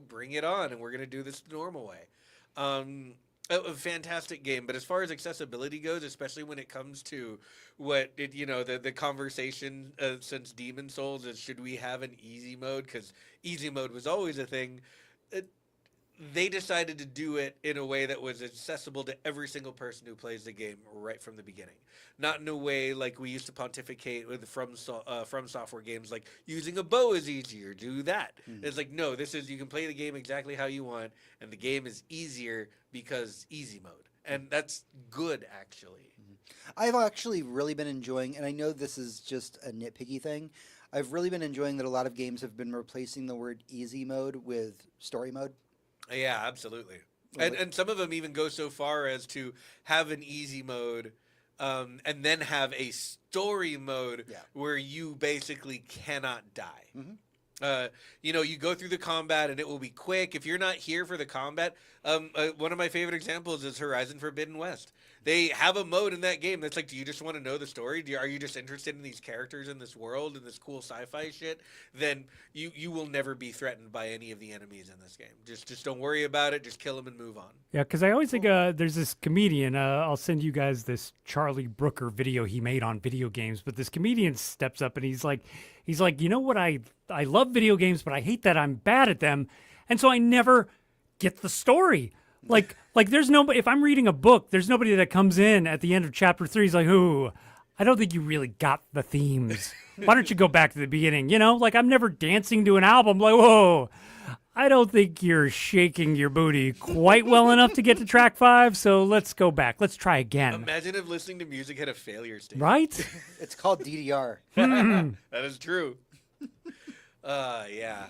bring it on, and we're gonna do this the normal way. A fantastic game, but as far as accessibility goes, especially when it comes to what the conversation since Demon Souls is, should we have an easy mode? Because easy mode was always a thing. They decided to do it in a way that was accessible to every single person who plays the game right from the beginning. Not in a way like we used to pontificate with From Software games, like using a bow is easier, do that. It's like, no, you can play the game exactly how you want, and the game is easier because easy mode. And that's good, actually. I've actually really been enjoying, and I know this is just a nitpicky thing, I've really been enjoying that a lot of games have been replacing the word easy mode with story mode. Yeah, absolutely. And some of them even go so far as to have an easy mode and then have a story mode where you basically cannot die. You go through the combat and it will be quick. If you're not here for the combat, one of my favorite examples is Horizon Forbidden West. They have a mode in that game that's like, do you just want to know the story? Are you just interested in these characters in this world and this cool sci-fi shit? Then you will never be threatened by any of the enemies in this game. Just don't worry about it. Just kill them and move on. Yeah, because I always think there's this comedian. I'll send you guys this Charlie Brooker video he made on video games. But this comedian steps up and he's like, you know what? I love video games, but I hate that I'm bad at them, and so I never get the story. Like there's nobody, if I'm reading a book, there's nobody that comes in at the end of chapter 3. He's like, ooh, I don't think you really got the themes. Why don't you go back to the beginning? Like I'm never dancing to an album. Like, whoa, I don't think you're shaking your booty quite well enough to get to track 5. So let's go back. Let's try again. Imagine if listening to music had a failure state. Right? It's called DDR. That is true. Yeah.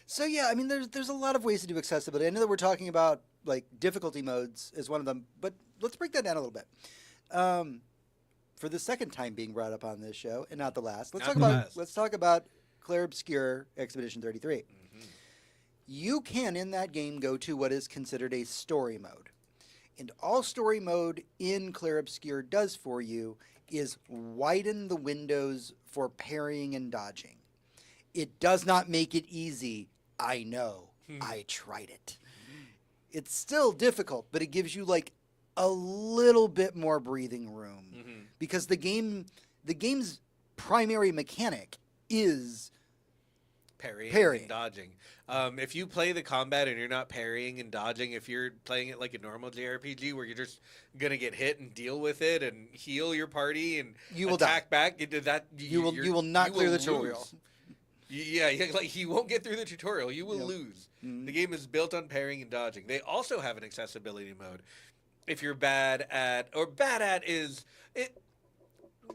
So yeah, I mean, there's a lot of ways to do accessibility. I know that we're talking about like difficulty modes is one of them, but let's break that down a little bit. For the second time being brought up on this show, and not the last, let's talk about Clair Obscur Expedition 33. Mm-hmm. You can in that game go to what is considered a story mode, and all story mode in Clair Obscur does for you is widen the windows for parrying and dodging. It does not make it easy. I know. I tried it. It's still difficult, but it gives you like a little bit more breathing room because the game's primary mechanic is parrying Parrying. and dodging. If you play the combat and you're not parrying and dodging, if you're playing it like a normal JRPG where you're just gonna get hit and deal with it and heal your party and You will attack die. back, You will not clear the lose. tutorial. Yeah, like you won't get through the tutorial. You will Yep. lose. Mhm. The game is built on parrying and dodging. They also have an accessibility mode. If you're bad at is it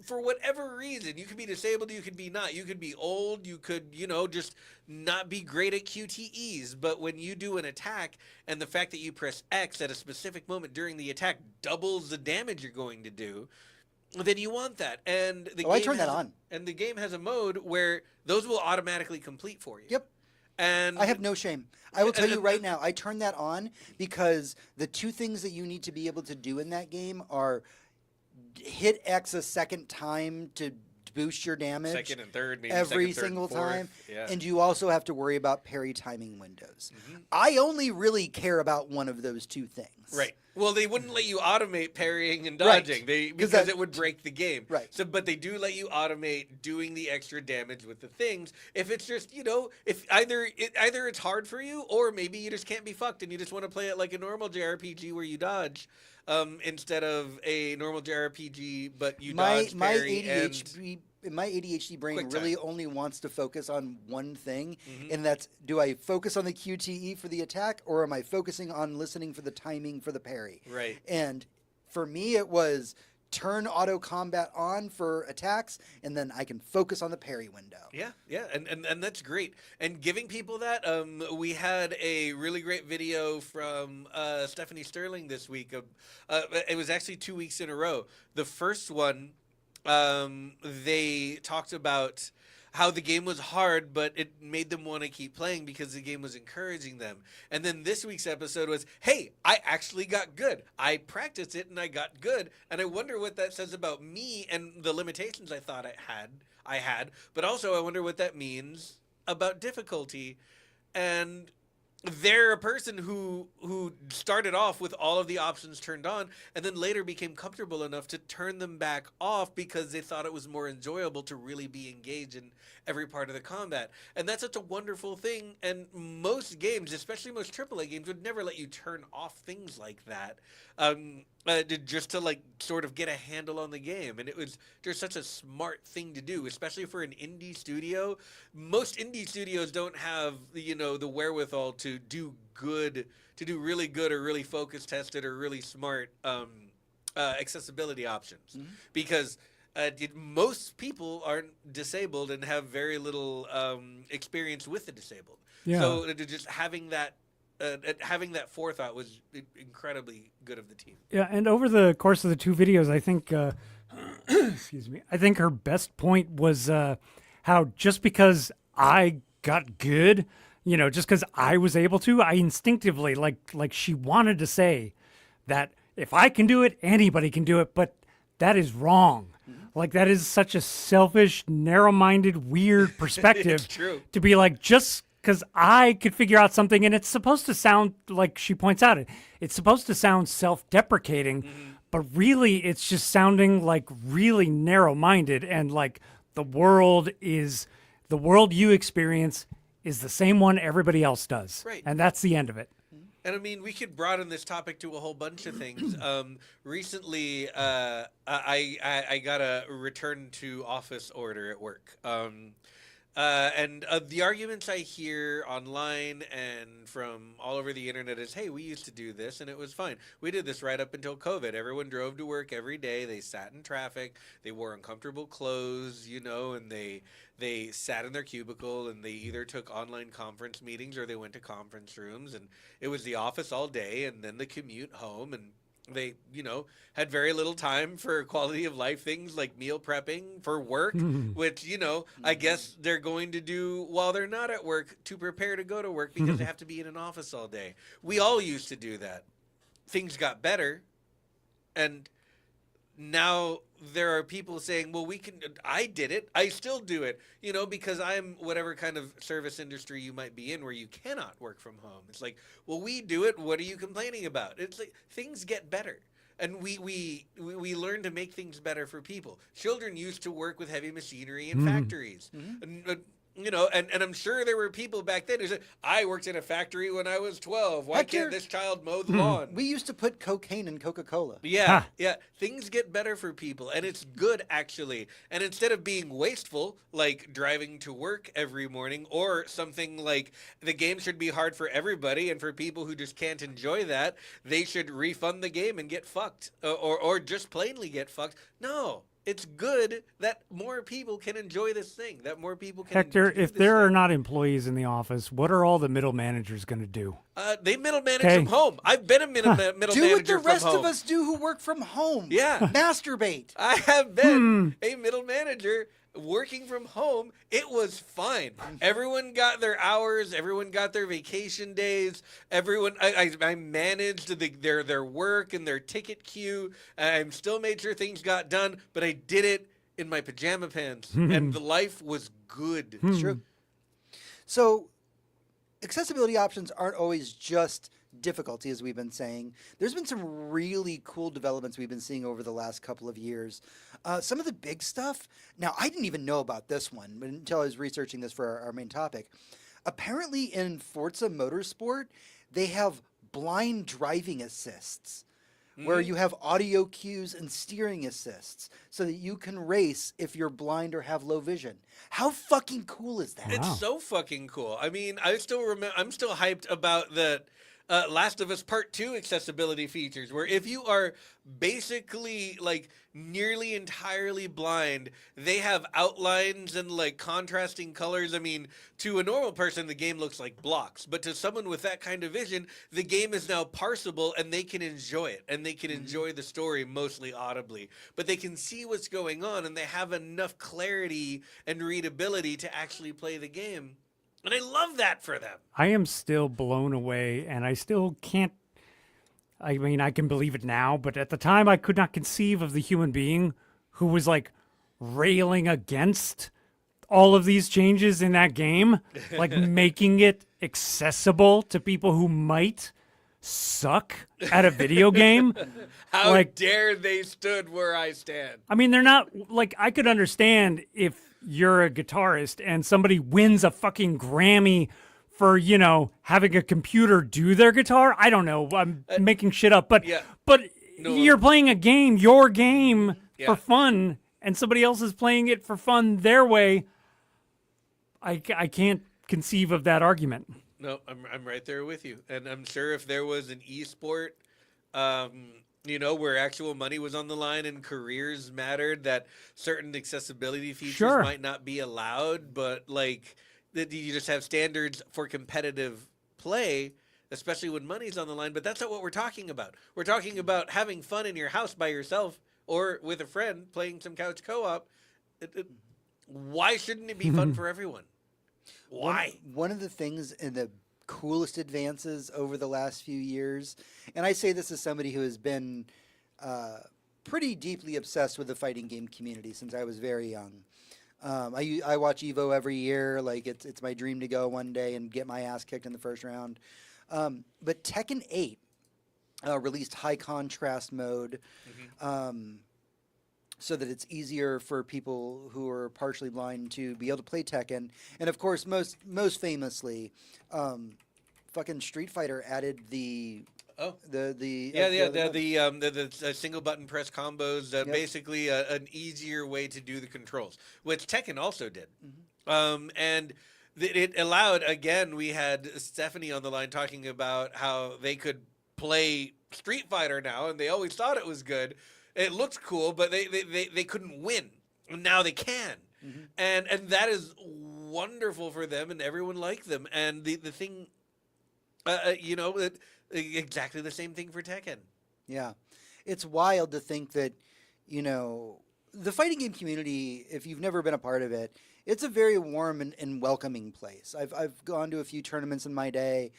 for whatever reason, you could be disabled, you could be not, you could be old, you could, just not be great at QTEs. But when you do an attack and the fact that you press X at a specific moment during the attack doubles the damage you're going to do, then you want that. And I turned that on. And the game has a mode where those will automatically complete for you. Yep. And I have no shame. I will tell you right now, I turned that on because the two things that you need to be able to do in that game are hit X a second time to boost your damage. Second and third, maybe every second, third, single and fourth. time. Yeah. And you also have to worry about parry timing windows. Mm-hmm. I only really care about one of those two things. Right. Well, they wouldn't let you automate parrying and Right. dodging. Because it would break the game. Right. So, but they do let you automate doing the extra damage with the things. If it's just, if either it's hard for you, or maybe you just can't be fucked and you just want to play it like a normal JRPG where you dodge, instead of a normal JRPG, but you dodge, parry, my ADHD brain quick really time. only wants to focus on one thing, Mhm. and that's, do I focus on the QTE for the attack, or am I focusing on listening for the timing for the parry? Right. And for me, it was turn auto combat on for attacks, and then I can focus on the parry window. Yeah, and that's great. And giving people that, we had a really great video from Stephanie Sterling this week. It was actually 2 weeks in a row. The first one, they talked about how the game was hard, but it made them want to keep playing because the game was encouraging them. And then this week's episode was, hey, I actually got good. I practiced it and I got good. And I wonder what that says about me and the limitations I thought I had. But also I wonder what that means about difficulty. And they're a person who started off with all of the options turned on and then later became comfortable enough to turn them back off because they thought it was more enjoyable to really be engaged in every part of the combat. And that's such a wonderful thing. And most games, especially most AAA games, would never let you turn off things like that, just to like sort of get a handle on the game. And it was just such a smart thing to do, especially for an indie studio. Most indie studios don't have the wherewithal to do really good or really focus tested or really smart accessibility options, because most people aren't disabled and have very little experience with the disabled. Yeah. So just having that forethought was incredibly good of the team. Yeah, and over the course of the two videos, I think, excuse me, I think her best point was how just because I got good, just because I was able to, I instinctively, like she wanted to say that if I can do it, anybody can do it, but that is wrong. Like, that is such a selfish, narrow-minded, weird perspective. It's true. To be like, just because I could figure out something, and it's supposed to sound, like she points out, it's supposed to sound self-deprecating, but really it's just sounding like really narrow-minded, and like the world you experience is the same one everybody else does. Right. And that's the end of it. And I mean, we could broaden this topic to a whole bunch of things. Recently, I got a return to office order at work. And the arguments I hear online and from all over the internet is, hey, we used to do this and it was fine. We did this right up until COVID. Everyone drove to work every day. They sat in traffic. They wore uncomfortable clothes, and they sat in their cubicle and they either took online conference meetings or they went to conference rooms, and it was the office all day and then the commute home, and they, had very little time for quality of life things like meal prepping for work, which, I guess they're going to do while they're not at work to prepare to go to work because they have to be in an office all day. We all used to do that. Things got better, and now there are people saying, well, I did it. I still do it, because I'm whatever kind of service industry you might be in where you cannot work from home. It's like, well, we do it. What are you complaining about? It's like things get better. And we learn to make things better for people. Children used to work with heavy machinery in factories. And You know, and I'm sure there were people back then who said, I worked in a factory when I was 12. Why can't this child mow the lawn? We used to put cocaine in Coca-Cola. Yeah, yeah. Things get better for people, and it's good, actually. And instead of being wasteful, like driving to work every morning, or something like the game should be hard for everybody, and for people who just can't enjoy that, they should refund the game and get fucked, or just plainly get fucked. No. It's good that more people can enjoy this thing, that more people can Hector, do if this there are thing. not employees in the office, what are all the middle managers going to do? They middle manage from home. I've been a middle Do manager what the rest from home. of us do who work from home. Yeah. Masturbate. I have been a middle manager working from home. It was fine. Everyone got their hours. Everyone got their vacation days. Everyone, I managed their work and their ticket queue. I still made sure things got done, but I did it in my pajama pants, and the life was good. It's true. So, accessibility options aren't always just difficulty, as we've been saying. There's been some really cool developments we've been seeing over the last couple of years. Some of the big stuff, now I didn't even know about this one until I was researching this for our main topic. Apparently in Forza Motorsport, they have blind driving assists, where you have audio cues and steering assists so that you can race if you're blind or have low vision. How fucking cool is that? It's so fucking cool. I mean, I still remember. I'm still hyped about the Last of Us Part 2 accessibility features, where if you are basically like nearly entirely blind, they have outlines and like contrasting colors. I mean, to a normal person, the game looks like blocks, but to someone with that kind of vision, the game is now parsable and they can enjoy it, and they can enjoy the story mostly audibly, but they can see what's going on, and they have enough clarity and readability to actually play the game. And I love that for them. I am still blown away, and I still can't. I mean, I can believe it now, but at the time, I could not conceive of the human being who was like railing against all of these changes in that game, like making it accessible to people who might suck at a video game. How dare they stood where I stand? I mean, they're not like, I could understand if you're a guitarist and somebody wins a fucking Grammy for, you know, having a computer do their guitar. I don't know. I'm making shit up, but you're playing a game, your game, for fun, and somebody else is playing it for fun their way. I can't conceive of that argument. No, I'm right there with you. And I'm sure if there was an esport, you know, where actual money was on the line and careers mattered, that certain accessibility features might not be allowed, but like that you just have standards for competitive play, especially when money's on the line. But that's not what we're talking about. We're talking about having fun in your house by yourself or with a friend playing some couch co-op. Why shouldn't it be fun for everyone? Why? One of the things in the coolest advances over the last few years, and I say this as somebody who has been pretty deeply obsessed with the fighting game community since I was very young. I watch Evo every year. Like it's my dream to go one day and get my ass kicked in the first round. But Tekken 8 released high contrast mode, so that it's easier for people who are partially blind to be able to play Tekken. And of course, most famously, fucking Street Fighter added the single button press combos, basically an easier way to do the controls, which Tekken also did. And it allowed, again, we had Stephanie on the line talking about how they could play Street Fighter now, and they always thought it was good. It looked cool, but they couldn't win. And now they can. And that is wonderful for them, and everyone liked them. And the thing, you know, exactly the same thing for Tekken. Yeah. It's wild to think that, you know, the fighting game community, if you've never been a part of it, it's a very warm and welcoming place. I've gone to a few tournaments in my day.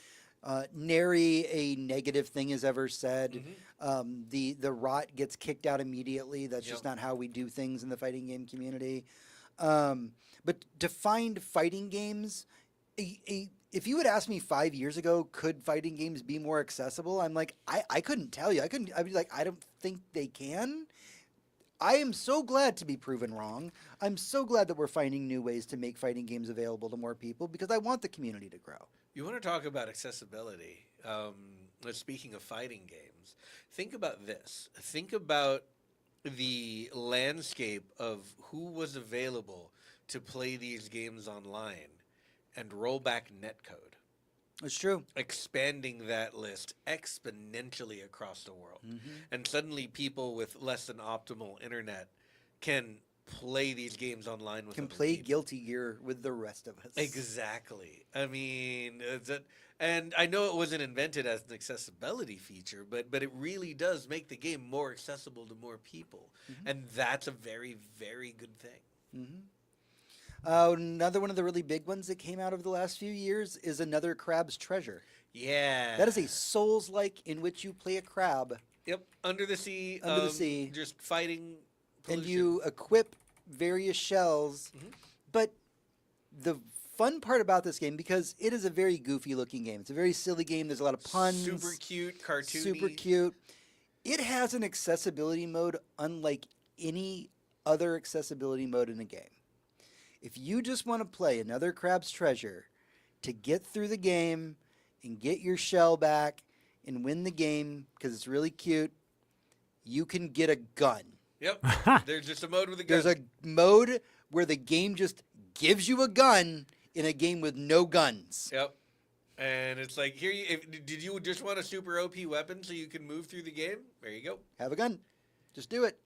Nary a negative thing is ever said. The rot gets kicked out immediately. That's just not how we do things in the fighting game community. But to find fighting games, if you had asked me 5 years ago, could fighting games be more accessible? I'm like, I couldn't tell you. I'd be like, I don't think they can. I am so glad to be proven wrong. I'm so glad that we're finding new ways to make fighting games available to more people because I want the community to grow. You want to talk about accessibility? Speaking of fighting games, think about this. Think about the landscape of who was available to play these games online and roll back netcode. It's true. Expanding that list exponentially across the world. Mm-hmm. And suddenly people with less than optimal internet can play these games online with Can other play people. Guilty Gear with the rest of us. Exactly. I mean, and I know it wasn't invented as an accessibility feature, but it really does make the game more accessible to more people, and that's a very, very good thing. Mm-hmm. Another one of the really big ones that came out over the last few years is another Crab's Treasure. Yeah, That is a Souls-like in which you play a crab Yep, under the sea. Under the sea. Just fighting pollution. and you equip various shells. Mhm. But the fun part about this game, because it is a very goofy-looking game, it's a very silly game. There's a lot of puns. Super cute, cartoony. Super cute. It has an accessibility mode unlike any other accessibility mode in a game. If you just want to play another Crab's Treasure to get through the game and get your shell back and win the game because it's really cute, you can get a gun. Yep, there's just a mode with a gun. There's a mode where the game just gives you a gun in a game with no guns. Yep. And it's like, here, did you just want a super OP weapon so you can move through the game? There you go. Have a gun. Just do it.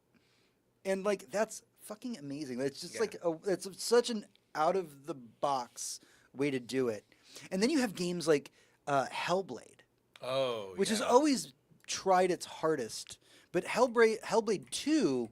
And like that's fucking amazing. It's just it's such an out of the box way to do it. And then you have games like Hellblade, Oh, which has yeah. always tried its hardest, but Hellblade 2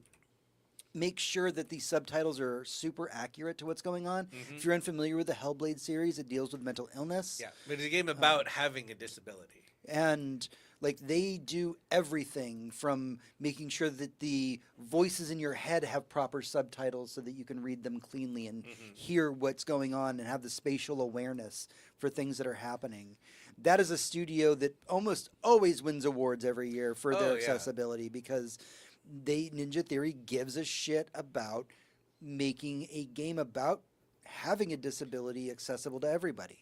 makes sure that the subtitles are super accurate to what's going on. If you're unfamiliar with the Hellblade series, it deals with mental illness. Yeah, but it's a game about having a disability. And like they do everything from making sure that the voices in your head have proper subtitles so that you can read them cleanly and hear what's going on and have the spatial awareness for things that are happening. That is a studio that almost always wins awards every year for their accessibility because Ninja Theory gives a shit about making a game about having a disability accessible to everybody.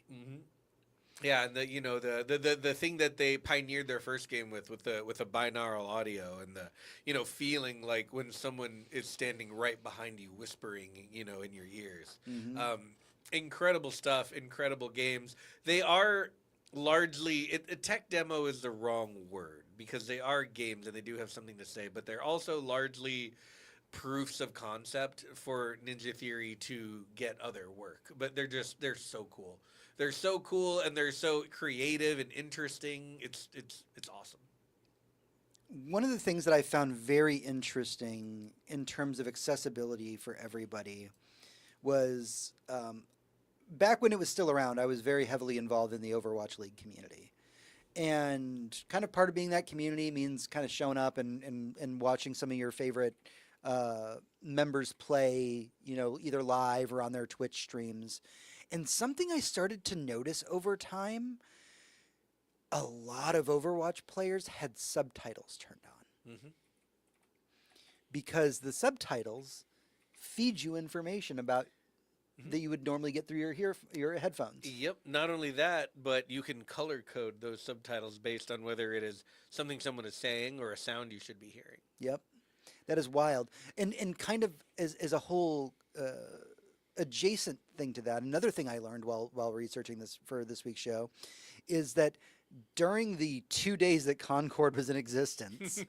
Yeah, and the thing that they pioneered their first game with the binaural audio and the feeling like when someone is standing right behind you whispering in your ears. Incredible stuff, incredible games. They are largely a tech demo is the wrong word because they are games and they do have something to say, but they're also largely proofs of concept for Ninja Theory to get other work. But they're so cool. They're so cool and they're so creative and interesting. It's awesome. One of the things that I found very interesting in terms of accessibility for everybody was back when it was still around, I was very heavily involved in the Overwatch League community. And kind of part of being that community means kind of showing up and watching some of your favorite members play, either live or on their Twitch streams. And something I started to notice over time, a lot of Overwatch players had subtitles turned on. Because the subtitles feed you information about that you would normally get through your headphones. Yep. Not only that, but you can color code those subtitles based on whether it is something someone is saying or a sound you should be hearing. Yep. That is wild. And kind of as a whole adjacent thing to that, another thing I learned while researching this for this week's show is that during the 2 days that Concord was in existence,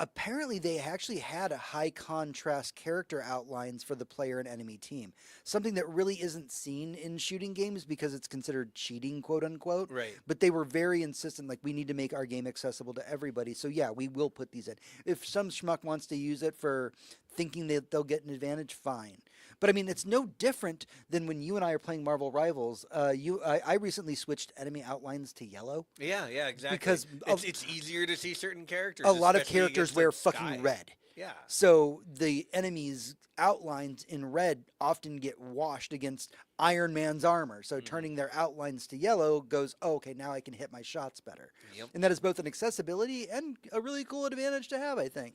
apparently they actually had a high contrast character outlines for the player and enemy team. Something that really isn't seen in shooting games because it's considered cheating, quote unquote. Right. But they were very insistent, like, we need to make our game accessible to everybody. So yeah, we will put these in. If some schmuck wants to use it for thinking that they'll get an advantage, fine. But I mean, it's no different than when you and I are playing Marvel Rivals. I recently switched enemy outlines to yellow. Yeah, exactly. Because it's easier to see certain characters. A lot of especially characters against wear the fucking sky. red. Yeah. So the enemies' outlines in red often get washed against Iron Man's armor. So turning their outlines to yellow goes, oh, okay, now I can hit my shots better. Yep. And that is both an accessibility and a really cool advantage to have, I think.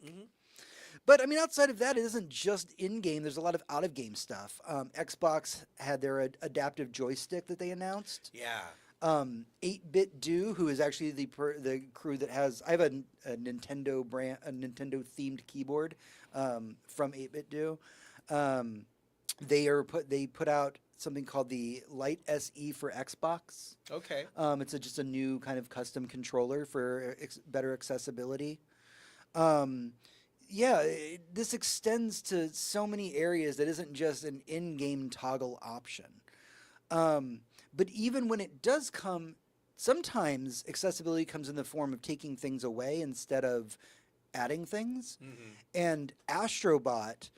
But I mean, outside of that, it isn't just in-game. There's a lot of out-of-game stuff. Xbox had their adaptive joystick that they announced. Yeah. 8-Bit Do, who is actually the crew that has, I have a Nintendo Nintendo themed keyboard from 8-Bit Do. They put out something called the Lite SE for Xbox. Okay. It's just a new kind of custom controller for better accessibility. This extends to so many areas that isn't just an in-game toggle option. But even when it does come, sometimes accessibility comes in the form of taking things away instead of adding things. Mm-hmm. And Astrobot,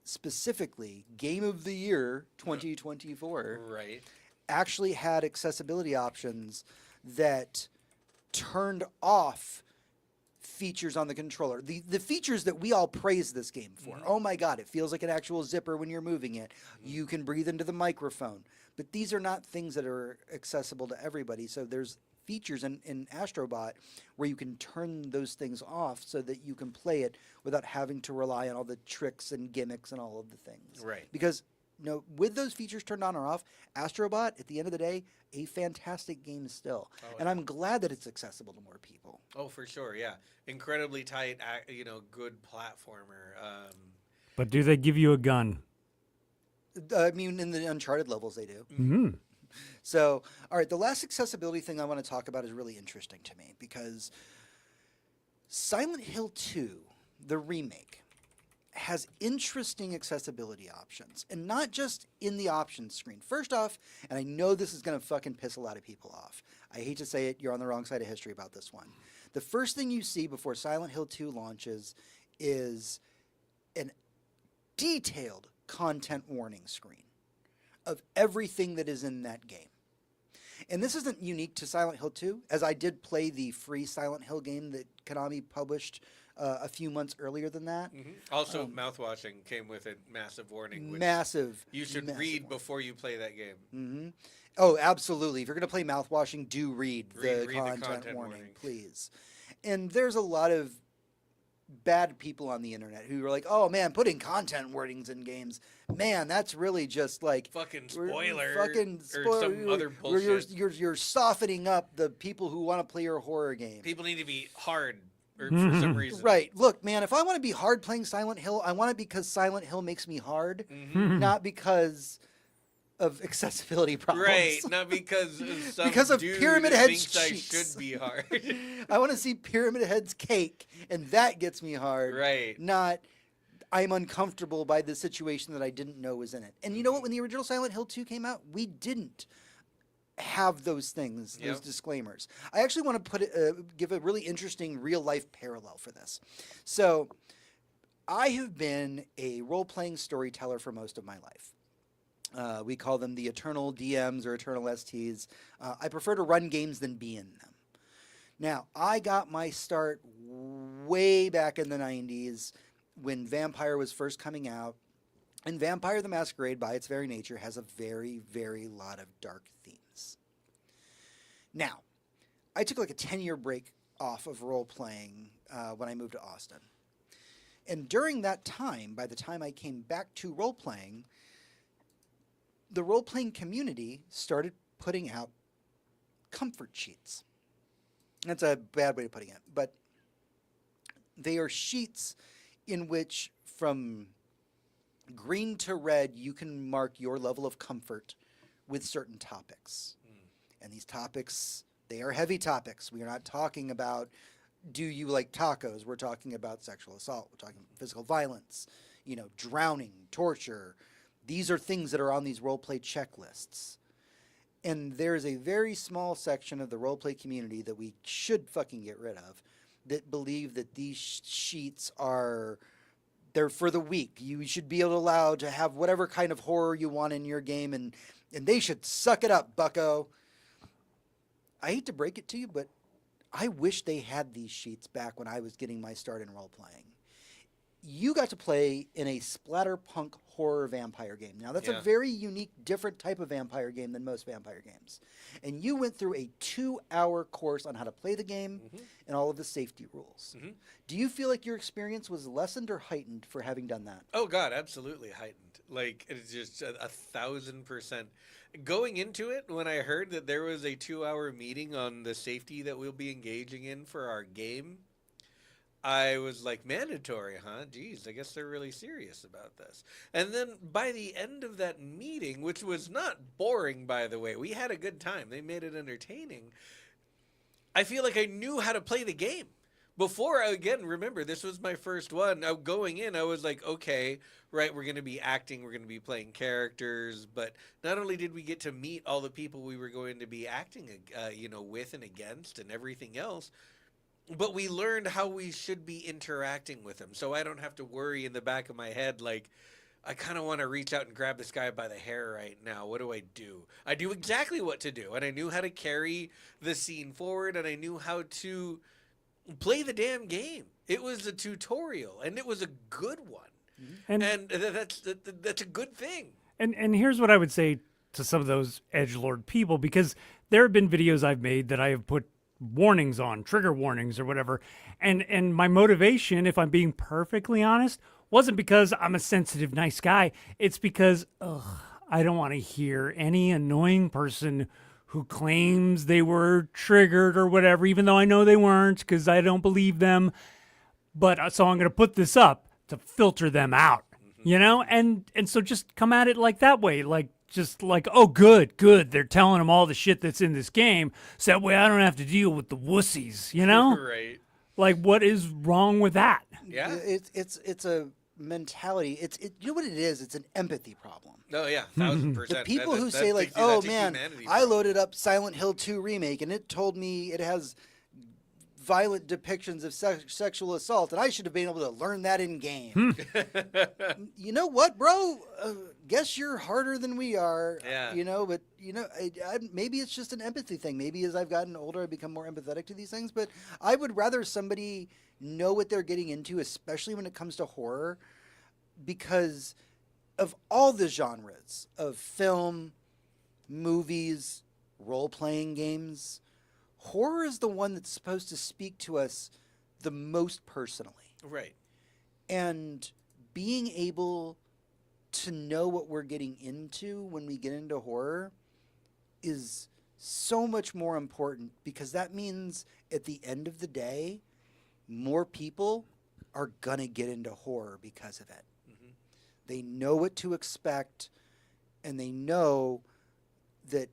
specifically, Game of the Year 2024, right, actually had accessibility options that turned off features on the controller. The features that we all praise this game for. Mm-hmm. Oh my God, it feels like an actual zipper when you're moving it. Mm-hmm. You can breathe into the microphone. But these are not things that are accessible to everybody. So there's features in Astrobot where you can turn those things off so that you can play it without having to rely on all the tricks and gimmicks and all of the things. Right. Because with those features turned on or off, Astrobot, at the end of the day, a fantastic game still. Oh, and I'm glad that it's accessible to more people. Oh, for sure, yeah. Incredibly tight, good platformer. But do they give you a gun? I mean, in the Uncharted levels, they do. Mm-hmm. So, all right, the last accessibility thing I want to talk about is really interesting to me because Silent Hill 2, the remake, has interesting accessibility options, and not just in the options screen. First off, and I know this is going to fucking piss a lot of people off. I hate to say it, you're on the wrong side of history about this one. The first thing you see before Silent Hill 2 launches is an detailed content warning screen of everything that is in that game. And this isn't unique to Silent Hill 2, as I did play the free Silent Hill game that Konami published a few months earlier than that. Mm-hmm. Also, mouthwashing came with a massive warning. Which you should read before you play that game. Mm-hmm. Oh, absolutely. If you're going to play mouthwashing, do read the content warning, please. And there's a lot of bad people on the internet who are like, oh man, putting content warnings in games, man, that's really just like fucking spoiler, or some other bullshit. You're softening up the people who want to play your horror game. People need to be hard for some reason. Right. Look, man, if I want to be hard playing Silent Hill, I want it because Silent Hill makes me hard, not because of accessibility problems. Right, not because of some because of dude Pyramid that Head's thinks cheeks. I should be hard. I want to see Pyramid Head's cake, and that gets me hard. Right. Not I'm uncomfortable by the situation that I didn't know was in it. And you know what? When the original Silent Hill 2 came out, we didn't have those things, those disclaimers. I actually want to give a really interesting real-life parallel for this. So I have been a role-playing storyteller for most of my life. We call them the eternal DMs or eternal STs. I prefer to run games than be in them. Now, I got my start way back in the 90s when Vampire was first coming out. And Vampire the Masquerade, by its very nature, has a very, very lot of dark themes. Now, I took like a 10-year break off of role-playing when I moved to Austin. And during that time, by the time I came back to role-playing, the role-playing community started putting out comfort sheets. That's a bad way of putting it, but they are sheets in which from green to red, you can mark your level of comfort with certain topics. And these topics, they are heavy topics. We are not talking about, do you like tacos? We're talking about sexual assault. We're talking physical violence, drowning, torture. These are things that are on these role-play checklists. And there's a very small section of the role-play community that we should fucking get rid of that believe that these sheets they're for the weak. You should be allowed to have whatever kind of horror you want in your game, and they should suck it up, bucko. I hate to break it to you, but I wish they had these sheets back when I was getting my start in role-playing. you got to play in a splatterpunk horror vampire game. Now, that's a very unique, different type of vampire game than most vampire games. And you went through a 2-hour course on how to play the game and all of the safety rules. Do you feel like your experience was lessened or heightened for having done that? Oh, God, absolutely heightened. Like, it's just 1,000%. Going into it, when I heard that there was a 2-hour meeting on the safety that we'll be engaging in for our game, I was like, mandatory, huh? Geez, I guess they're really serious about this. And then by the end of that meeting, which was not boring, by the way, we had a good time. They made it entertaining. I feel like I knew how to play the game. Before, again, remember, this was my first one. Going in, I was like, okay, right, we're going to be acting, we're going to be playing characters. But not only did we get to meet all the people we were going to be acting, with and against and everything else, but we learned how we should be interacting with them. So I don't have to worry in the back of my head, like, I kind of want to reach out and grab this guy by the hair right now. What do? I do exactly what to do. And I knew how to carry the scene forward, and I knew how to play the damn game. It was a tutorial, and it was a good one. And that's a good thing. And here's what I would say to some of those edgelord people, because there have been videos I've made that I have put warnings on, trigger warnings or whatever. And my motivation, if I'm being perfectly honest, wasn't because I'm a sensitive, nice guy. It's because I don't want to hear any annoying person who claims they were triggered or whatever, even though I know they weren't because I don't believe them. But so I'm going to put this up to filter them out, And so just come at it like that way, just like, oh, good. They're telling them all the shit that's in this game, so that way I don't have to deal with the wussies, Right. Like, what is wrong with that? Yeah. It's a mentality. You know what it is? It's an empathy problem. Oh, yeah, 1,000%. The people who say, like, oh, man, I loaded up Silent Hill 2 Remake, and it told me it has violent depictions of sexual assault, and I should have been able to learn that in game. You know what, bro? Guess you're harder than we are. Yeah. But maybe it's just an empathy thing. Maybe as I've gotten older, I become more empathetic to these things. But I would rather somebody know what they're getting into, especially when it comes to horror, because of all the genres of film, movies, role-playing games, horror is the one that's supposed to speak to us the most personally. Right. And being able to know what we're getting into when we get into horror is so much more important, because that means at the end of the day, more people are going to get into horror because of it. They know what to expect, and they know that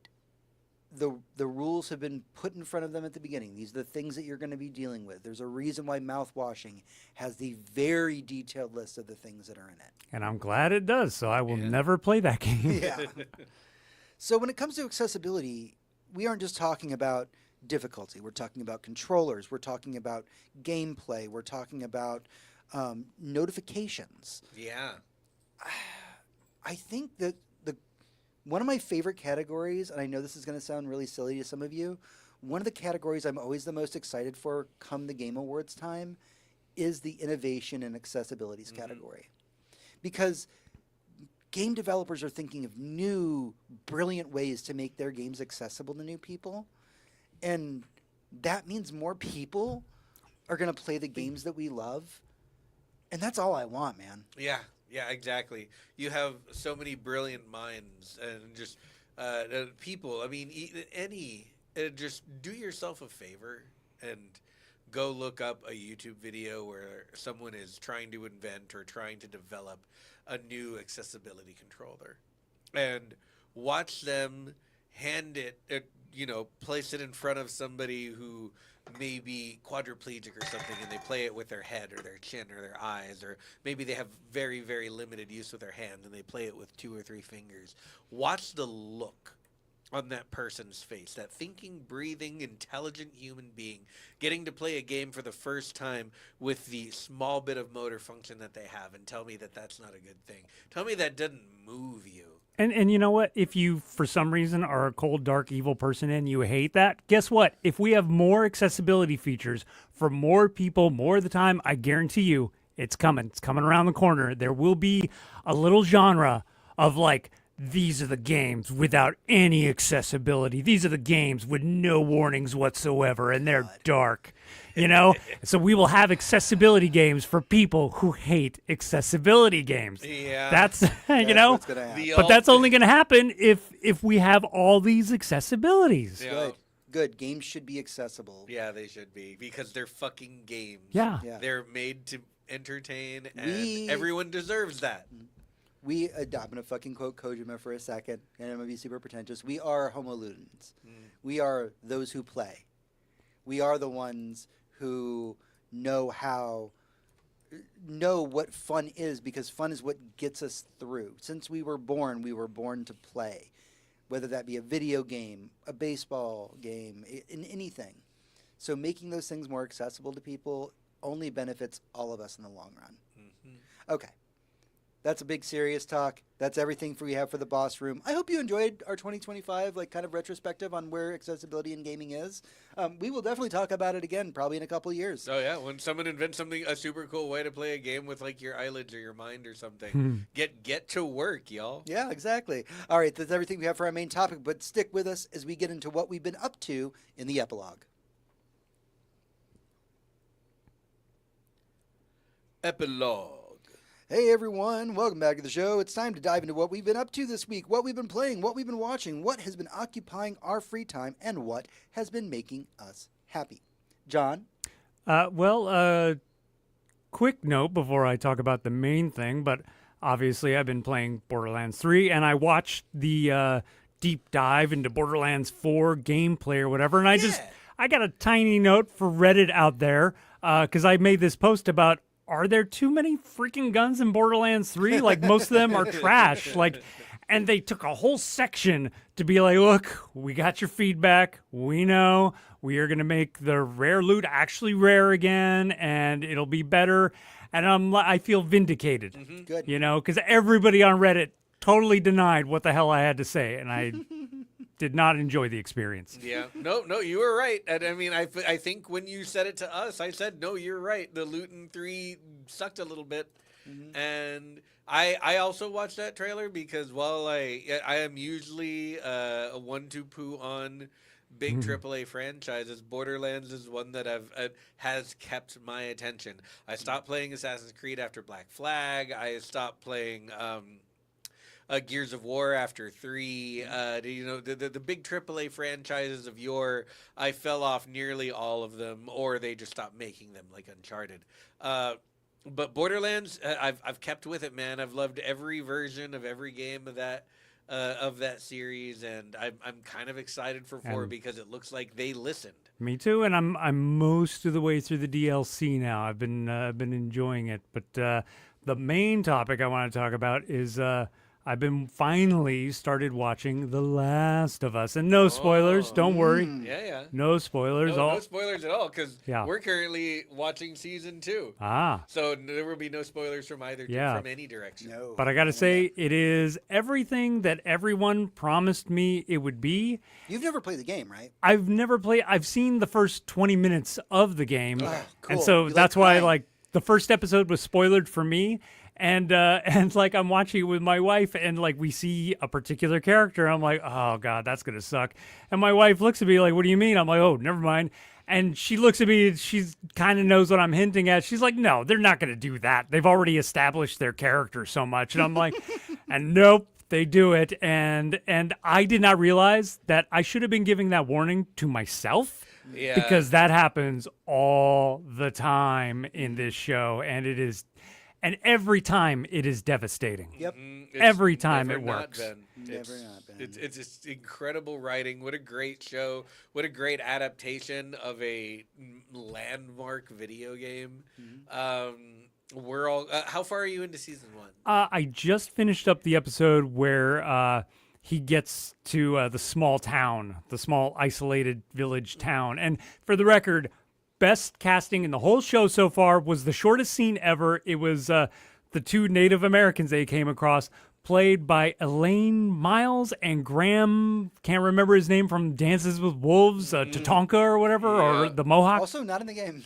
the rules have been put in front of them at the beginning. These are the things that you're going to be dealing with. There's a reason why mouthwashing has the very detailed list of the things that are in it. And I'm glad it does, so I will never play that game. Yeah. So when it comes to accessibility, we aren't just talking about difficulty. We're talking about controllers. We're talking about gameplay. We're talking about notifications. Yeah. I think that one of my favorite categories, and I know this is going to sound really silly to some of you, one of the categories I'm always the most excited for come the Game Awards time is the innovation and accessibilities category. Because game developers are thinking of new, brilliant ways to make their games accessible to new people. And that means more people are going to play the games that we love. And that's all I want, man. Yeah. Yeah, exactly. You have so many brilliant minds and just people. I mean, just do yourself a favor and go look up a YouTube video where someone is trying to invent or trying to develop a new accessibility controller, and watch them hand it, place it in front of somebody who may be quadriplegic or something, and they play it with their head or their chin or their eyes, or maybe they have very, very limited use with their hands and they play it with 2 or 3 fingers. Watch the look on that person's face, that thinking, breathing, intelligent human being getting to play a game for the first time with the small bit of motor function that they have, and tell me that that's not a good thing. Tell me that doesn't move you. And you know what? If you, for some reason, are a cold, dark, evil person and you hate that, guess what? If we have more accessibility features for more people more of the time, I guarantee you It's coming. It's coming around the corner. There will be a little genre of like, these are the games without any accessibility. These are the games with no warnings whatsoever, and they're dark. You know? So we will have accessibility games for people who hate accessibility games. Yeah. That's you know? what's gonna happen. But that's only going to happen if we have all these accessibilities. Yeah. Good. Games should be accessible. Yeah, they should be, because they're fucking games. Yeah. Yeah. They're made to entertain, and everyone deserves that. I'm going to fucking quote Kojima for a second, and I'm going to be super pretentious. We are homo ludens. We are those who play. We are the ones who know what fun is, because fun is what gets us through. Since we were born to play, whether that be a video game, a baseball game, in anything. So making those things more accessible to people only benefits all of us in the long run. Okay. That's a big serious talk. That's everything we have for the Boss Room. I hope you enjoyed our 2025 kind of retrospective on where accessibility in gaming is. We will definitely talk about it again, probably in a couple of years. Oh yeah, when someone invents a super cool way to play a game with like your eyelids or your mind or something, get to work, y'all. Yeah, exactly. All right, that's everything we have for our main topic, but stick with us as we get into what we've been up to in the epilogue. Epilogue. Hey everyone, welcome back to the show. It's time to dive into what we've been up to this week, what we've been playing, what we've been watching, what has been occupying our free time, and what has been making us happy. John? Quick note before I talk about the main thing, but obviously I've been playing Borderlands 3, and I watched the deep dive into Borderlands 4 gameplay or whatever, and I got a tiny note for Reddit out there, because I made this post about, are there too many freaking guns in Borderlands 3? Like, most of them are trash. And they took a whole section to be like, look, we got your feedback. We know we are going to make the rare loot actually rare again, and it'll be better. And I feel vindicated. Good. You know, because everybody on Reddit totally denied what the hell I had to say, and I did not enjoy the experience. Yeah. No, you were right. And I mean, I think when you said it to us, I said, no, you're right. The loot in 3 sucked a little bit. And I also watched that trailer because while I am usually a one-two poo on big AAA franchises, Borderlands is one that has kept my attention. I stopped playing Assassin's Creed after Black Flag. I stopped playing Gears of War after 3. The big AAA franchises of yore, I fell off nearly all of them, or they just stopped making them, like Uncharted. But Borderlands, I've kept with it, man. I've loved every version of every game of that series, and I'm kind of excited for 4 because it looks like they listened. Me too, and I'm most of the way through the DLC now. I've been enjoying it, but the main topic I want to talk about is I've been finally started watching The Last of Us, and no spoilers. Don't worry. Yeah. No spoilers. No spoilers at all, because Yeah. we're currently watching season 2. So there will be no spoilers from from any direction. No. But I got to say, it is everything that everyone promised me it would be. You've never played the game, right? I've never played. I've seen the first 20 minutes of the game, Oh, cool. and so You that's like why crying. the first episode was spoiled for me. And I'm watching it with my wife, and we see a particular character. I'm like, oh God, that's gonna suck. And my wife looks at me like, what do you mean? I'm like, oh, never mind. And she looks at me, she kind of knows what I'm hinting at. She's like, no, they're not gonna do that. They've already established their character so much. And I'm like, and nope, they do it. And I did not realize that I should have been giving that warning to myself. Yeah. Because that happens all the time in this show, and it is. And every time it is devastating. Yep. Every time never it not works. been. Never not been. It's just incredible writing. What a great show. What a great adaptation of a landmark video game. We're all. How far are you into season 1? I just finished up the episode where he gets to the small town, the small isolated village town. And for the record, best casting in the whole show so far was the shortest scene ever. It was the 2 Native Americans they came across, played by Elaine Miles and Graham, can't remember his name from Dances with Wolves, Tatanka or whatever, or the Mohawk. Also not in the game.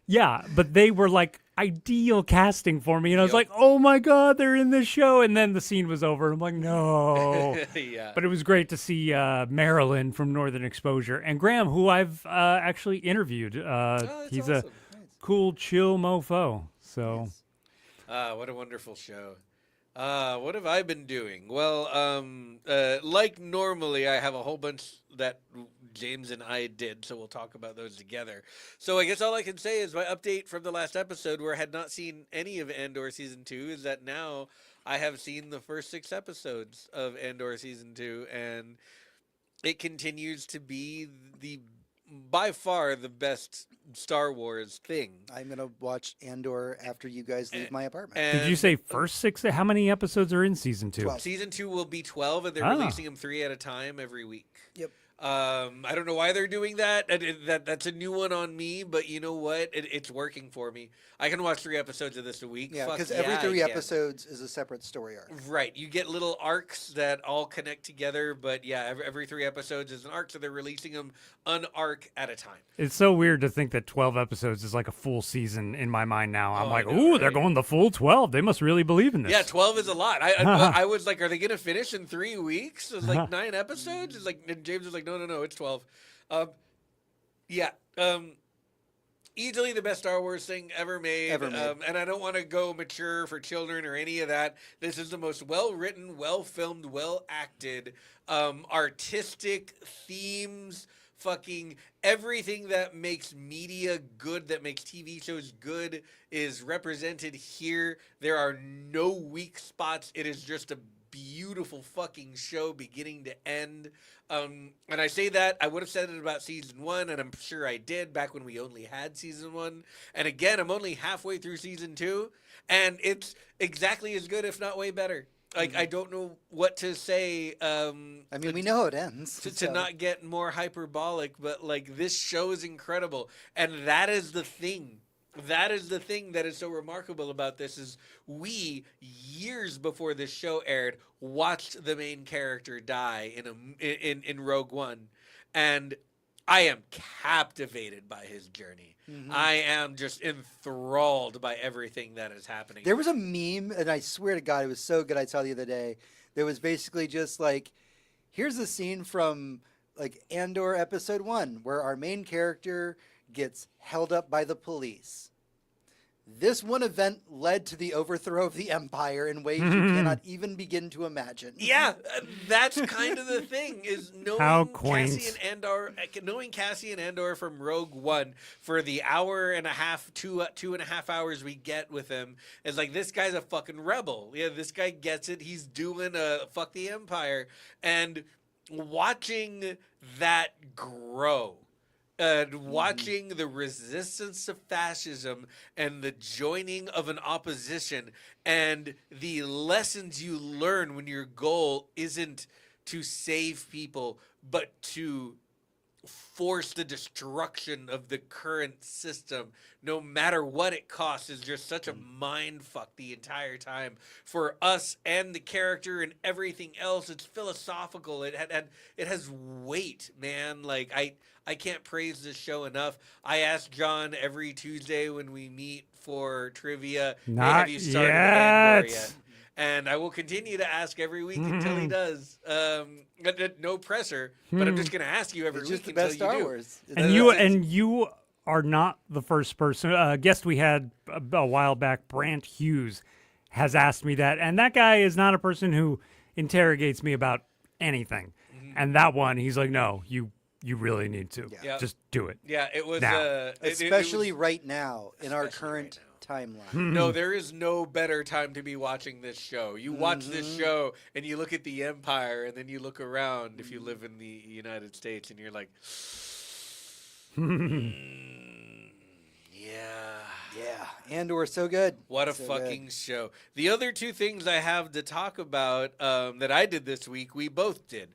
Yeah, but they were ideal casting for me. And I was Yep. like, oh my God, they're in this show. And then the scene was over. I'm like, no. Yeah. But it was great to see Marilyn from Northern Exposure and Graham, who I've actually interviewed. He's awesome. a cool, chill mofo. So, What a wonderful show. What have I been doing? Well, like normally, I have a whole bunch that James and I did, so we'll talk about those together. So I guess all I can say is my update from the last episode, where I had not seen any of Andor Season 2, is that now I have seen the first 6 episodes of Andor Season 2, and it continues to be by far the best Star Wars thing. I'm gonna watch Andor after you guys leave my apartment. did you say first 6? How many episodes are in season 2? 12. Season 2 will be 12, and they're Ah. releasing them 3 at a time every week. Yep. I don't know why they're doing that. That's a new one on me, but you know what? It's working for me. I can watch 3 episodes of this a week. Yeah, Fuck because yeah, every I 3 can. episodes is a separate story arc. Right. You get little arcs that all connect together, but yeah, every 3 episodes is an arc, so they're releasing them an arc at a time. It's so weird to think that 12 episodes is like a full season in my mind now. I'm Oh, like, I know, ooh, they're right? going the full 12. They must really believe in this. Yeah, 12 is a lot. I was like, are they going to finish in 3 weeks? It's like 9 episodes? It's like, and James was like, no, it's 12. Yeah. Easily the best Star Wars thing ever made. And I don't want to go mature for children or any of that. This is the most well-written, well-filmed, well-acted, artistic themes, fucking everything that makes media good, that makes TV shows good, is represented here. There are no weak spots. It is just a beautiful fucking show beginning to end. And I say that, I would have said it about season 1, and I'm sure I did back when we only had season 1. And again, I'm only halfway through season 2, and it's exactly as good, if not way better. Like, I don't know what to say. I mean, we know how it ends. To not get more hyperbolic, but like, this show is incredible. And that is the thing. That is the thing that is so remarkable about this, is we, years before this show aired, watched the main character die in Rogue One, and I am captivated by his journey. I am just enthralled by everything that is happening. There was a meme, and I swear to God, it was so good. I saw the other day. There was basically just like, here's a scene from like Andor episode 1, where our main character gets held up by the police. This one event led to the overthrow of the Empire in ways you cannot even begin to imagine. Yeah, that's kind of the thing, is How quaint. knowing Cassian Andor from Rogue One for the hour and a half, 2.5 hours we get with him, is like, this guy's a fucking rebel. Yeah, this guy gets it. He's doing fuck the Empire. And watching that grow, watching the resistance to fascism and the joining of an opposition, and the lessons you learn when your goal isn't to save people, but to force the destruction of the current system, no matter what it costs, is just such a mind fuck the entire time for us and the character and everything else. It's philosophical. It has weight, man. Like, I can't praise this show enough. I ask John every Tuesday when we meet for trivia, hey, Not have you started yet. Andor yet? And I will continue to ask every week until he does. No pressure, but I'm just going to ask you every It's week just the until best you Star do. Wars. And you are not the first person. Guest we had a while back, Brant Hughes, has asked me that, and that guy is not a person who interrogates me about anything. And that one, he's like, no, you really need to. Yeah. Just do it. Yeah, it was Now. Especially it was, right now in our especially current right timeline. No, there is no better time to be watching this show. You watch this show and you look at the Empire, and then you look around if you live in the United States, and you're like, yeah. Yeah, Andor, so good. What a So fucking show. The other 2 things I have to talk about that I did this week, we both did.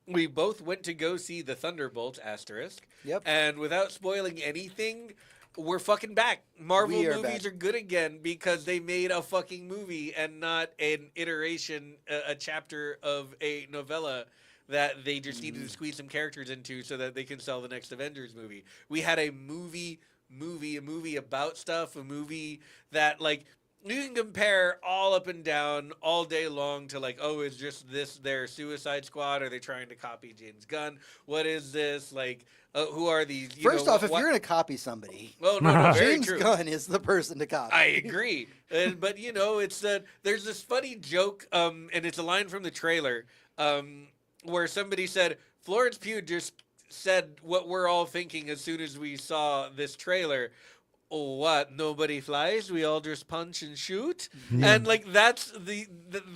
We both went to go see the Thunderbolts, asterisk. Yep. And without spoiling anything, we're fucking back. Marvel We are movies back. are good again because they made a fucking movie and not an iteration, a chapter of a novella that they just needed to squeeze some characters into so that they can sell the next Avengers movie. We had a movie movie, a movie about stuff, a movie that like you can compare all up and down all day long to like, oh, is just this their Suicide Squad? Are they trying to copy James Gunn? What is this? Like, who are these? First off, if you're going to copy somebody, well, no, very James true. Gunn is the person to copy. I agree, but it's there's this funny joke, and it's a line from the trailer, where somebody said Florence Pugh just said what we're all thinking as soon as we saw this trailer. Oh, what? Nobody flies. We all just punch and shoot, and like that's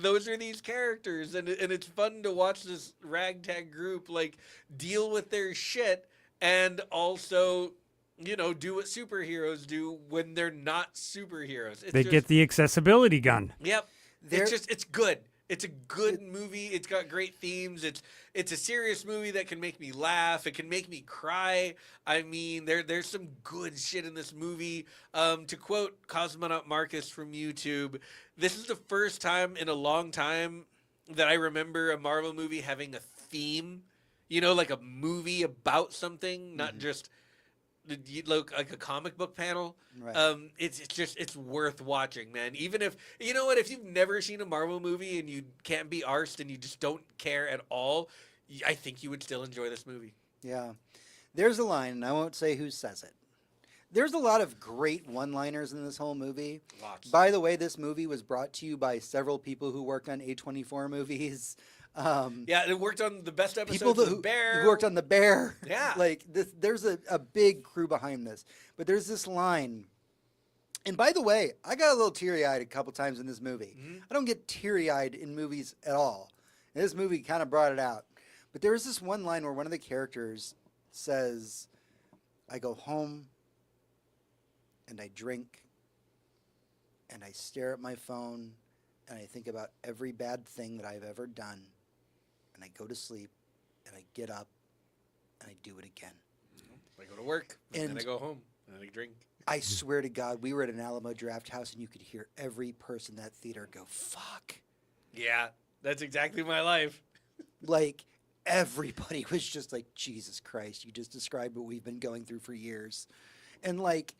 those are these characters, and it's fun to watch this ragtag group like deal with their shit, and also do what superheroes do when they're not superheroes. They get the accessibility gun. Yep, it's good. It's a good movie. It's got great themes. It's a serious movie that can make me laugh. It can make me cry. I mean, there's some good shit in this movie. To quote Cosmonaut Marcus from YouTube, this is the first time in a long time that I remember a Marvel movie having a theme. Like a movie about something, not just like a comic book panel. Right. It's worth watching, man. Even if if you've never seen a Marvel movie and you can't be arsed and you just don't care at all, I think you would still enjoy this movie. Yeah. There's a line, and I won't say who says it. There's a lot of great one-liners in this whole movie. Lots. By the way, this movie was brought to you by several people who worked on A24 movies. Yeah, it worked on the best episodes People of The Bear. who worked on The Bear. Yeah. Like, there's a big crew behind this. But there's this line. And by the way, I got a little teary-eyed a couple times in this movie. Mm-hmm. I don't get teary-eyed in movies at all. And this movie kind of brought it out. But there was this one line where one of the characters says, I go home and I drink and I stare at my phone and I think about every bad thing that I've ever done. And I go to sleep, and I get up, and I do it again. I go to work, and then I go home, and I drink. I swear to God, we were at an Alamo Draft House, and you could hear every person in that theater go, fuck. Yeah, that's exactly my life. Like, everybody was just like, Jesus Christ, you just described what we've been going through for years. And, like,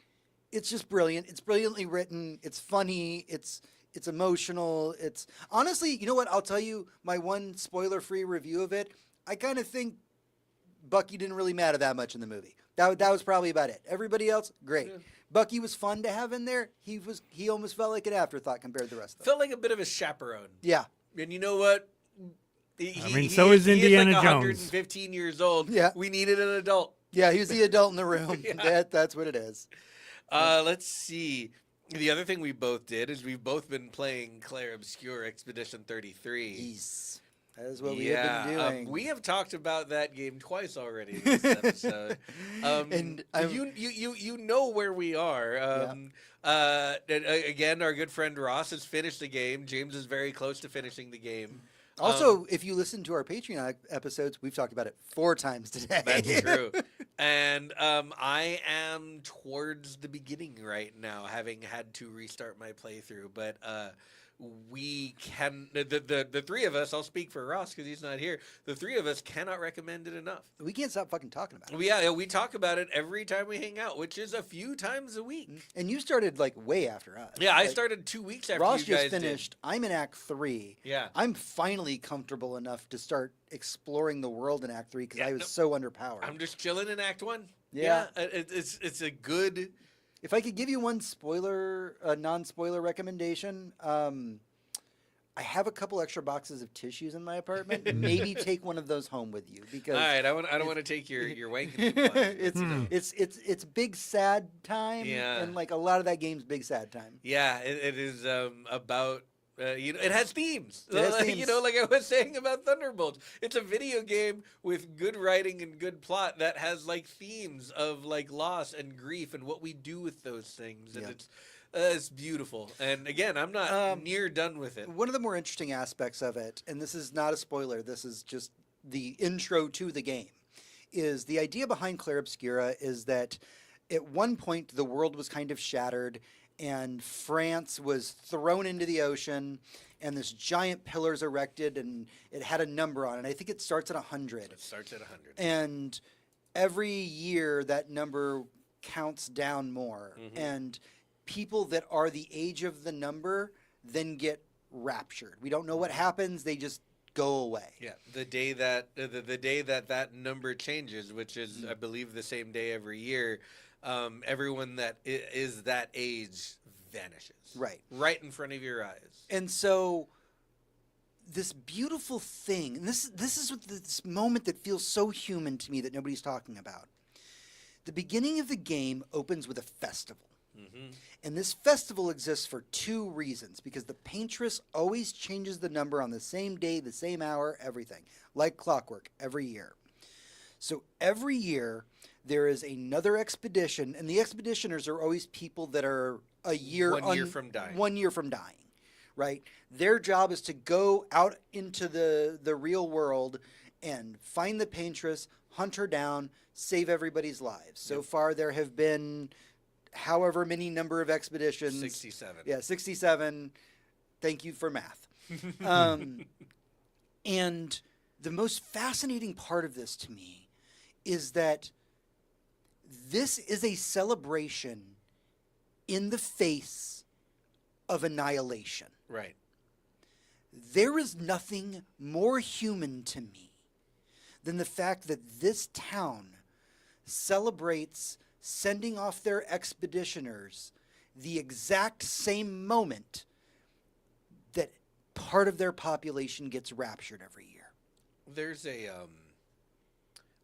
it's just brilliant. It's brilliantly written. It's funny. It's emotional. It's honestly, you know what? I'll tell you my one spoiler-free review of it. I kind of think Bucky didn't really matter that much in the movie. That was probably about it. Everybody else, great. Yeah. Bucky was fun to have in there. He almost felt like an afterthought compared to the rest of them. Felt like a bit of a chaperone. Yeah. And you know what? So is Indiana like Jones. 115 years old. Yeah. We needed an adult. Yeah, he was the adult in the room. Yeah. That's what it is. Let's see. The other thing we both did is we've both been playing Claire Obscure Expedition 33. Jeez. That is what we have been doing. We have talked about that game twice already in this episode. And you know where we are. Again, our good friend Ross has finished the game. James is very close to finishing the game. Also, if you listen to our Patreon episodes, we've talked about it 4 times today. That's true. And I am towards the beginning right now, having had to restart my playthrough. But we can the three of us. I'll speak for Ross because he's not here. The three of us cannot recommend it enough. We can't stop fucking talking about it. Yeah, we talk about it every time we hang out, which is a few times a week. And you started like way after us. Yeah, I started 2 weeks after Ross you guys just finished. Did. I'm in Act 3. Yeah, I'm finally comfortable enough to start exploring the world in Act 3 because I was so underpowered. I'm just chilling in Act 1. Yeah, it's a good. If I could give you one non-spoiler recommendation, I have a couple extra boxes of tissues in my apartment. Maybe take one of those home with you because. All right, I don't want to take your wanking supplies. It's big sad time. Yeah. And like a lot of that game's big sad time. Yeah, it is about. It has themes. It has themes. Like I was saying about Thunderbolts. It's a video game with good writing and good plot that has like themes of like loss and grief and what we do with those things. And it's beautiful. And again, I'm not near done with it. One of the more interesting aspects of it, and this is not a spoiler, this is just the intro to the game, is the idea behind Claire Obscura is that at one point the world was kind of shattered and France was thrown into the ocean and this giant pillar's erected and it had a number on it. I think it starts at 100. It starts at 100. And every year that number counts down more, and people that are the age of the number then get raptured. We don't know what happens; they just go away. Yeah, the day that the day that number changes, which is I believe the same day every year, everyone that is that age vanishes. Right in front of your eyes. And so this beautiful thing, and this is what this moment that feels so human to me that nobody's talking about. The beginning of the game opens with a festival. And this festival exists for two reasons, because the paintress always changes the number on the same day, the same hour, everything, like clockwork, every year. So every year there is another expedition, and the expeditioners are always people that are a year 1 year from dying. 1 year from dying, right? Their job is to go out into the real world and find the paintress, hunt her down, save everybody's lives. So far there have been however many number of expeditions. 67. Yeah, 67. Thank you for math. And the most fascinating part of this to me is that this is a celebration in the face of annihilation. Right. There is nothing more human to me than the fact that this town celebrates sending off their expeditioners the exact same moment that part of their population gets raptured every year. There's a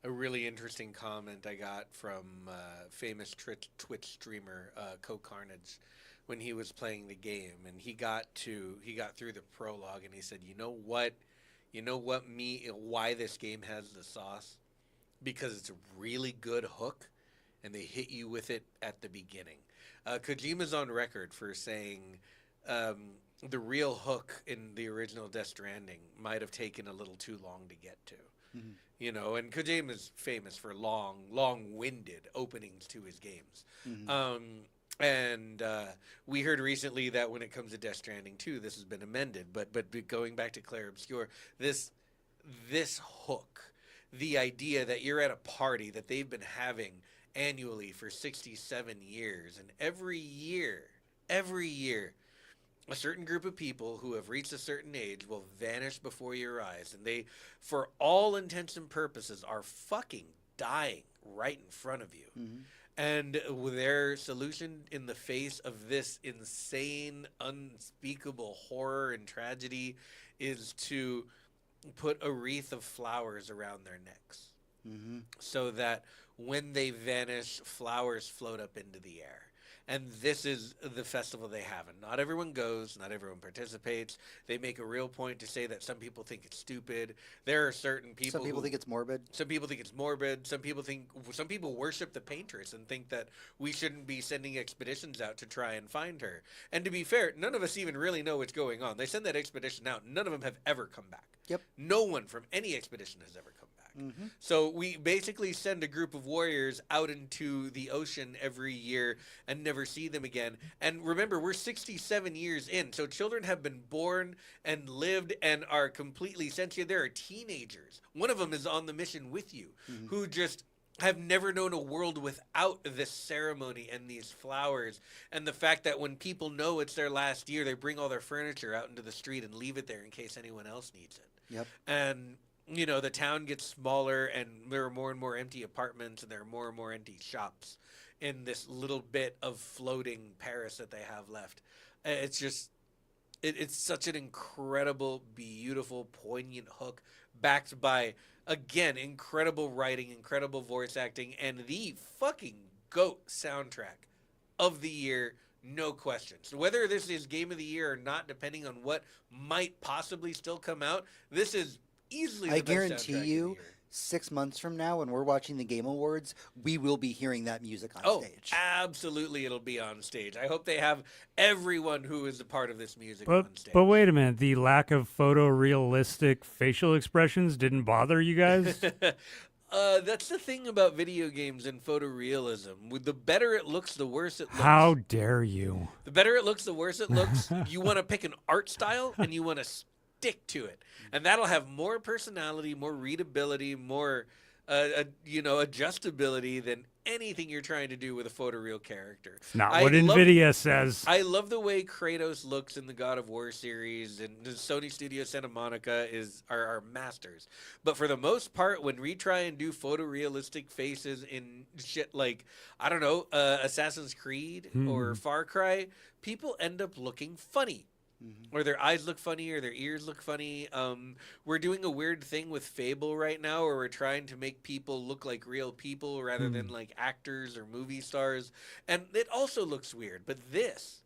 really interesting comment I got from famous Twitch streamer Co-Carnage when he was playing the game, and he got through the prologue, and he said, why this game has the sauce? Because it's a really good hook, and they hit you with it at the beginning. Kojima's on record for saying the real hook in the original Death Stranding might have taken a little too long to get to. And Kojima's famous for long-winded openings to his games. And we heard recently that when it comes to Death Stranding 2, this has been amended. But going back to Claire Obscure, this hook, the idea that you're at a party that they've been having annually for 67 years, and every year, a certain group of people who have reached a certain age will vanish before your eyes, and they, for all intents and purposes, are fucking dying right in front of you. And their solution in the face of this insane, unspeakable horror and tragedy is to put a wreath of flowers around their necks. So that when they vanish, flowers float up into the air. And this is the festival they have. And not everyone goes, not everyone participates. They make a real point to say that some people think it's stupid. There are certain people Some people think it's morbid. Some people think it's morbid. Some people worship the paintress and think that we shouldn't be sending expeditions out to try and find her. And to be fair, none of us even really know what's going on. They send that expedition out. None of them have ever come back. Yep. No one from any expedition has ever come back. So we basically send a group of warriors out into the ocean every year and never see them again. And remember, we're 67 years in, so children have been born and lived and are completely sentient. There are teenagers. One of them is on the mission with you, who just have never known a world without this ceremony and these flowers. And the fact that when people know it's their last year, they bring all their furniture out into the street and leave it there in case anyone else needs it. Yep. And the town gets smaller, and there are more and more empty apartments, and there are more and more empty shops in this little bit of floating Paris that they have left. It's just, it's such an incredible, beautiful, poignant hook, backed by, again, incredible writing, incredible voice acting, and the fucking GOAT soundtrack of the year, no question. So whether this is Game of the Year or not, depending on what might possibly still come out, this is easily the I best guarantee soundtrack you, of the year. 6 months from now, when we're watching the Game Awards, we will be hearing that music on stage. Absolutely, it'll be on stage. I hope they have everyone who is a part of this music on stage. But wait a minute, the lack of photorealistic facial expressions didn't bother you guys? That's the thing about video games and photorealism. The better it looks, the worse it looks. How dare you? The better it looks, the worse it looks. You want to pick an art style, and you want to stick to it. And that'll have more personality, more readability, more adjustability than anything you're trying to do with a photoreal character. It's not what NVIDIA says. I love the way Kratos looks in the God of War series, and the Sony Studio Santa Monica are masters. But for the most part, when we try and do photorealistic faces in shit like, I don't know, Assassin's Creed or Far Cry, people end up looking funny. Or their eyes look funny, or their ears look funny. We're doing a weird thing with Fable right now, where we're trying to make people look like real people rather than like actors or movie stars, and it also looks weird. But this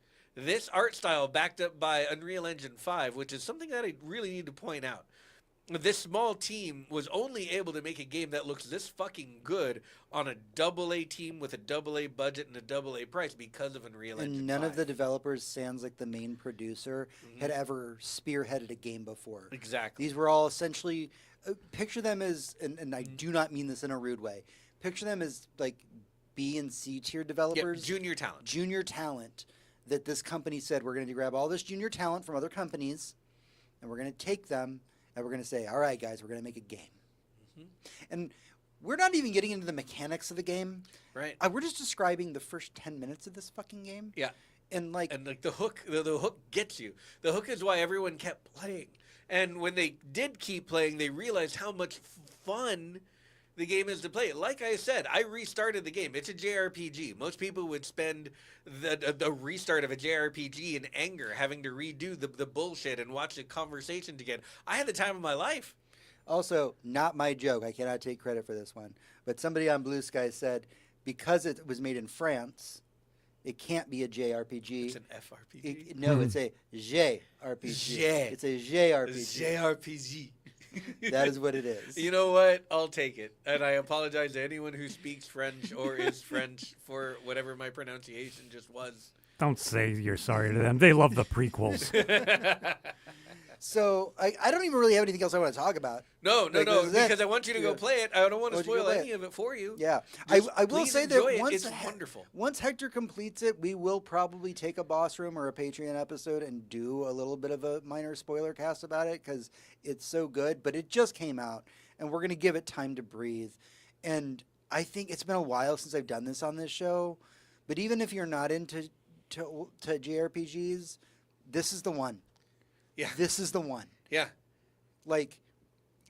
art style, backed up by Unreal Engine 5, which is something that I really need to point out. This small team was only able to make a game that looks this fucking good on a AA team with a AA budget and a AA price because of Unreal Engine 5. And none of the developers, sans like the main producer, had ever spearheaded a game before. Exactly. These were all essentially, picture them as, and I do not mean this in a rude way, picture them as like B and C tier developers. Yep, junior talent. Junior talent that this company said, we're going to grab all this junior talent from other companies, and we're going to take them, and we're going to say, all right, guys, we're going to make a game. And we're not even getting into the mechanics of the game. Right. We're just describing the first 10 minutes of this fucking game. Yeah. And like the hook, the hook gets you. The hook is why everyone kept playing. And when they did keep playing, they realized how much fun the game is to play. Like I said, I restarted the game. It's a JRPG. Most people would spend the restart of a JRPG in anger, having to redo the bullshit and watch the conversations again. I had the time of my life. Also, not my joke. I cannot take credit for this one. But somebody on Blue Sky said, because it was made in France, it can't be a JRPG. It's an FRPG. No, it's a JRPG. It's a JRPG. JRPG. That is what it is. You know what? I'll take it. And I apologize to anyone who speaks French or is French for whatever my pronunciation just was. Don't say you're sorry to them. They love the prequels. So I don't even really have anything else I want to talk about. No, because I want you to go play it. I don't want to spoil any of it for you. Yeah, Just I will say that it's wonderful. Once Hector completes it, we will probably take a boss room or a Patreon episode and do a little bit of a minor spoiler cast about it because it's so good. But it just came out, and we're gonna give it time to breathe. And I think it's been a while since I've done this on this show. But even if you're not into JRPGs, this is the one. Yeah. This is the one. Yeah. Like,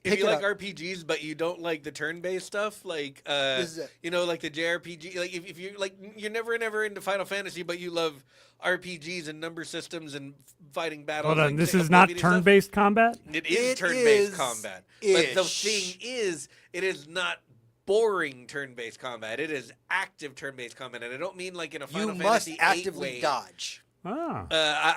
if you like RPGs, but you don't like the turn-based stuff, like, you know, like the JRPG, like if you're like, you're never into Final Fantasy, but you love RPGs and number systems and fighting battles. Hold on, like, this is not turn-based combat? It is turn-based combat. But the thing is, it is not boring turn-based combat. It is active turn-based combat. And I don't mean like in a Final Fantasy you must actively way. dodge. Ah.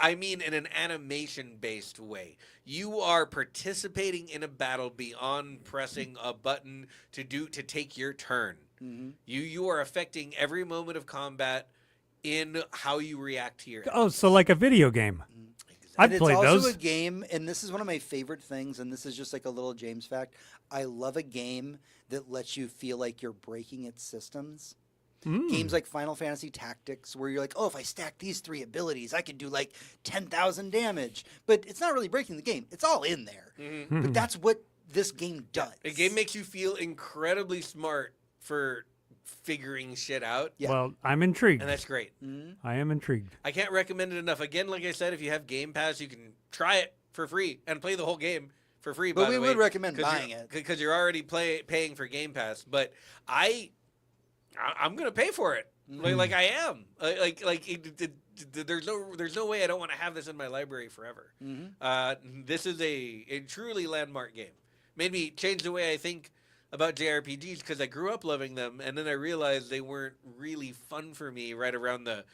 I mean in an animation-based way. You are participating in a battle beyond pressing a button to take your turn. Mm-hmm. You are affecting every moment of combat in how you react to your enemies. So like a video game. Exactly. I've played those. It's also a game, and this is one of my favorite things, and this is just like a little James fact. I love a game that lets you feel like you're breaking its systems. Games like Final Fantasy Tactics, where you're like, oh, if I stack these 3 abilities, I could do like 10,000 damage. But it's not really breaking the game. It's all in there. Mm-hmm. But that's what this game does. A game makes you feel incredibly smart for figuring shit out. Yeah. Well, I'm intrigued. And that's great. Mm-hmm. I am intrigued. I can't recommend it enough. Again, like I said, if you have Game Pass, you can try it for free and play the whole game for free, by the way. But we would recommend buying it. Because you're already paying for Game Pass. But I'm gonna pay for it, like I am. There's no way I don't want to have this in my library forever. Mm-hmm. This is a truly landmark game. Made me change the way I think about JRPGs because I grew up loving them, and then I realized they weren't really fun for me right around the,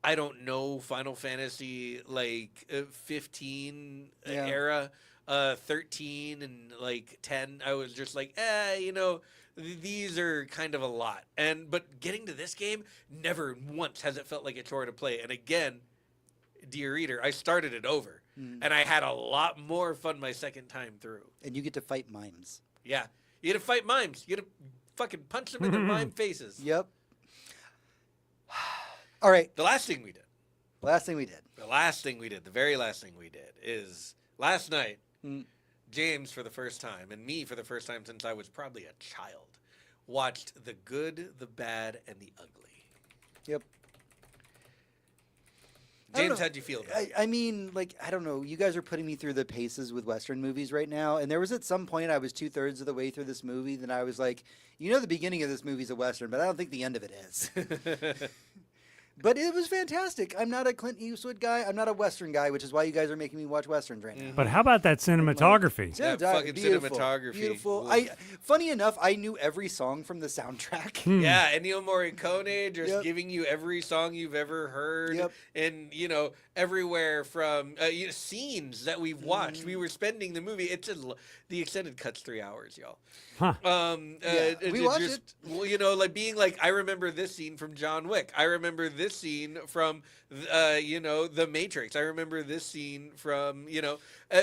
I don't know, Final Fantasy 15 era, 13 and 10. I was just like, these are kind of a lot. But getting to this game, never once has it felt like a chore to play. And again, dear reader, I started it over. And I had a lot more fun my second time through. And you get to fight mimes. Yeah. You get to fight mimes. You get to fucking punch them in their mime faces. Yep. All right. The last thing we did. The very last thing we did is last night, James for the first time, and me for the first time since I was probably a child, watched the good, the bad, and the ugly. Yep. James, how'd you feel about it? I mean, like, I don't know. You guys are putting me through the paces with Western movies right now. And there was at some point, I was 2/3 of the way through this movie. Then I was like, the beginning of this movie's a Western, but I don't think the end of it is. But it was fantastic. I'm not a Clint Eastwood guy. I'm not a Western guy, which is why you guys are making me watch Westerns right now. But how about that cinematography? That fucking cinematography. Beautiful. Oof. Funny enough, I knew every song from the soundtrack. Yeah, Ennio Morricone just giving you every song you've ever heard. Yep. And, everywhere from scenes that we've watched. We were spending the movie. The extended cut's 3 hours, y'all. Huh. We watched it. Well, like being like, I remember this scene from John Wick. I remember this scene from, The Matrix. I remember this scene from,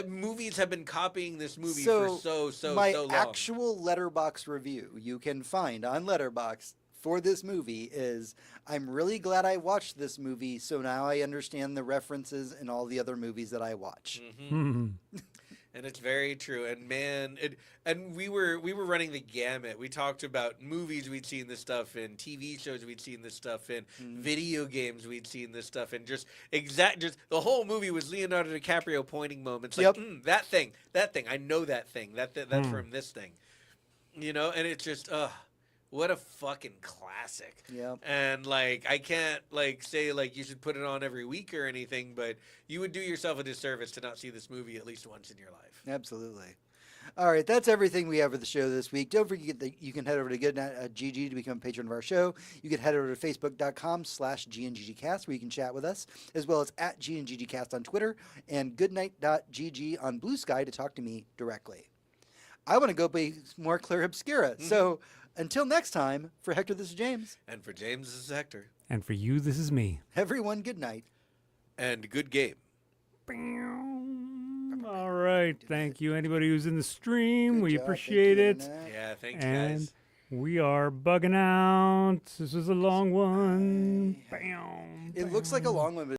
movies have been copying this movie for so long. My actual Letterboxd review you can find on Letterboxd for this movie is, I'm really glad I watched this movie, so now I understand the references in all the other movies that I watch. Mm-hmm. And it's very true. And man, and we were running the gamut. We talked about movies we'd seen this stuff in, TV shows we'd seen this stuff in, video games we'd seen this stuff in. Just the whole movie was Leonardo DiCaprio pointing moments like that thing. I know that thing. That's from this thing. And it's just what a fucking classic. Yep. And I can't say you should put it on every week or anything, but you would do yourself a disservice to not see this movie at least once in your life. Absolutely. All right, that's everything we have for the show this week. Don't forget that you can head over to GoodNightGG to become a patron of our show. You can head over to Facebook.com/GNGGcast where you can chat with us, as well as at GNGGcast on Twitter and Goodnight.gg on Blue Sky to talk to me directly. I want to go be more Clear Obscura. So until next time, for Hector, this is James. And for James, this is Hector. And for you, this is me. Everyone, good night. And good game. All right. Thank you. Anybody who's in the stream, we appreciate it. Yeah, thanks, and guys. We are bugging out. This was a long one. Bam. It looks like a long one, but